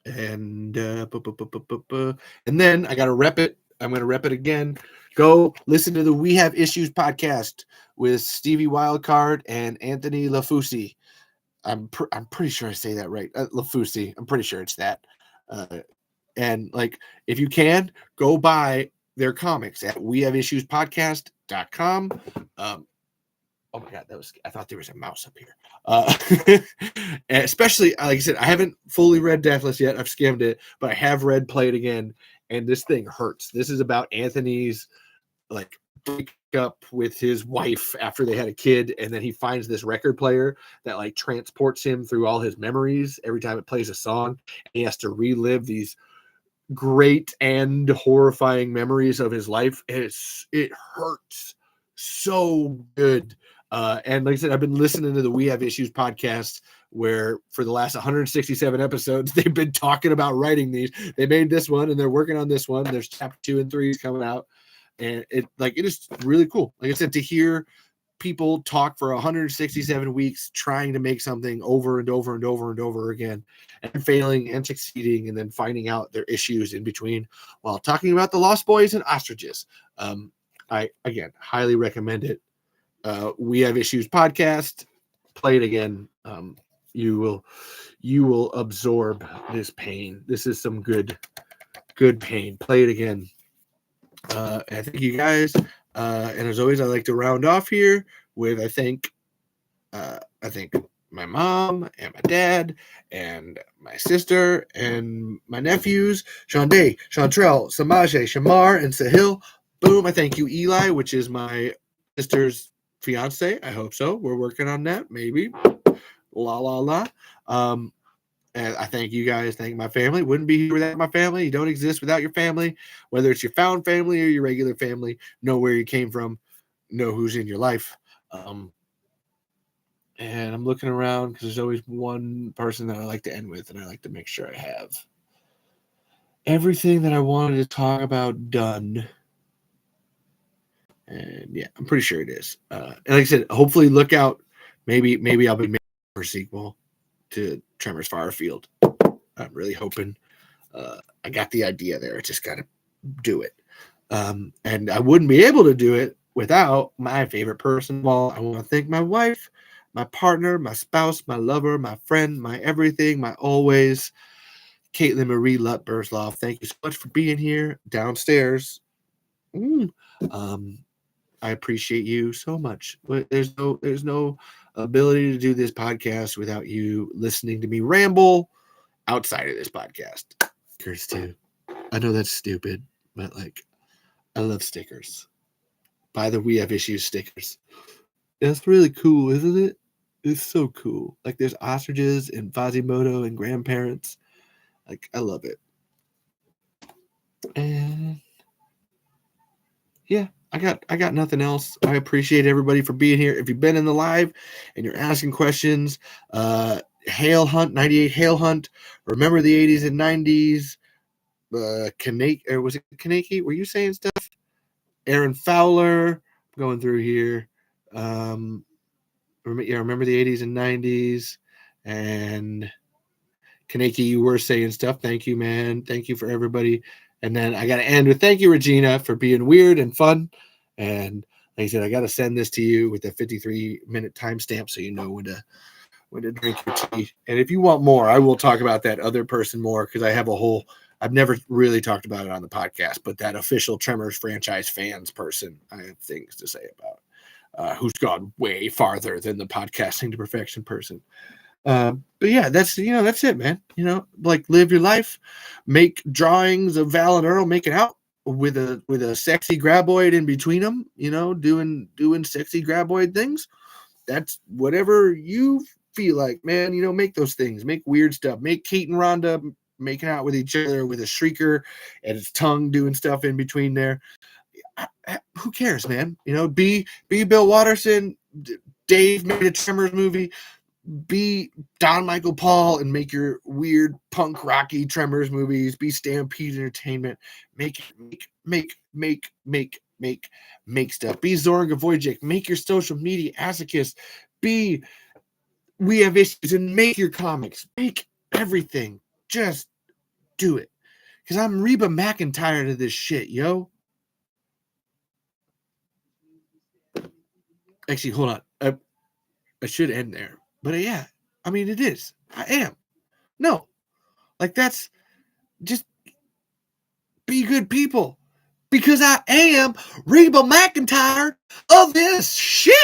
S1: And then I got to rep it. I'm going to rep it again. Go listen to the We Have Issues podcast with Stevie Wildcard and Anthony Lafusi. I'm pretty sure I say that right. Lafusi. I'm pretty sure it's that. And like, if you can, go buy their comics at wehaveissuespodcast.com. Oh my God, I thought there was a mouse up here. Especially, like I said, I haven't fully read Deathless yet. I've skimmed it, but I have read Play It Again, and this thing hurts. This is about Anthony's like breakup with his wife after they had a kid, and then he finds this record player that like transports him through all his memories every time it plays a song. And he has to relive these great and horrifying memories of his life. It hurts so good. And like I said, I've been listening to the We Have Issues podcast, where for the last 167 episodes, they've been talking about writing these. They made this one and they're working on this one. There's chapter 2 and 3 coming out. And it is really cool. Like I said, to hear people talk for 167 weeks, trying to make something over and over and over and over again, and failing and succeeding, and then finding out their issues in between while talking about the Lost Boys and ostriches. I, again, highly recommend it. We Have Issues podcast. Play it again. You will absorb this pain. This is some good pain. Play it again. I thank you guys. And as always, I like to round off here with I think my mom and my dad and my sister and my nephews, Shonday, Chantrell, Samaje, Shamar, and Sahil. Boom. I thank you, Eli, which is my sister's fiance. I hope so. We're working on that. Maybe. La la la. And I thank you guys. Thank my family. Wouldn't be here without my family. You don't exist without your family. Whether it's your found family or your regular family, know where you came from, know who's in your life. And I'm looking around because there's always one person that I like to end with, and I like to make sure I have everything that I wanted to talk about done. And yeah, I'm pretty sure it is. And like I said, hopefully look out. Maybe I'll be making a sequel to Tremors Firefield. I'm really hoping. I got the idea there. I just got to do it. And I wouldn't be able to do it without my favorite person of all. I want to thank my wife, my partner, my spouse, my lover, my friend, my everything, my always, Caitlin Marie Lutt Bursloff. Thank you so much for being here downstairs. I appreciate you so much. There's no ability to do this podcast without you listening to me ramble outside of this podcast. Stickers too. I know that's stupid, but like, I love stickers. Buy the We Have Issues stickers. That's really cool, isn't it? It's so cool. Like, there's ostriches and Quasimodo and grandparents. Like, I love it. And yeah, I got nothing else. I appreciate everybody for being here. If you've been in the live and you're asking questions, Hail Hunt 98 Hail Hunt. Remember the 80s and 90s. Kaneki, or was it Kaneki? Were you saying stuff? Aaron Fowler, going through here. Remember the 80s and 90s. And Kaneki, you were saying stuff. Thank you, man. Thank you for everybody. And then I got to end with thank you, Regina, for being weird and fun. And like I said, I got to send this to you with a 53-minute timestamp so you know when to drink your tea. And if you want more, I will talk about that other person more because I have a whole – I've never really talked about it on the podcast, but that official Tremors franchise fans person, I have things to say about, who's gone way farther than the podcasting to perfection person. But yeah, that's it, man. Like, live your life, make drawings of Val and Earl making out with a sexy graboid in between them, doing sexy graboid things. That's whatever you feel like, man. Make those things, make weird stuff, make Kate and Rhonda making out with each other with a shrieker and its tongue doing stuff in between there. Who cares, man? Be Bill Watterson. Dave made a Tremors movie. Be Don Michael Paul and make your weird punk rocky Tremors movies. Be Stampede Entertainment. Make stuff. Be Zoran Gavojik. Make your social media masochist. Be We Have Issues and make your comics. Make everything. Just do it. Because I'm Reba McEntired of this shit, yo. Actually, hold on. I should end there. But yeah, I mean, it is. I am. No. Like, that's just be good people. Because I am Reba McEntired of this shit.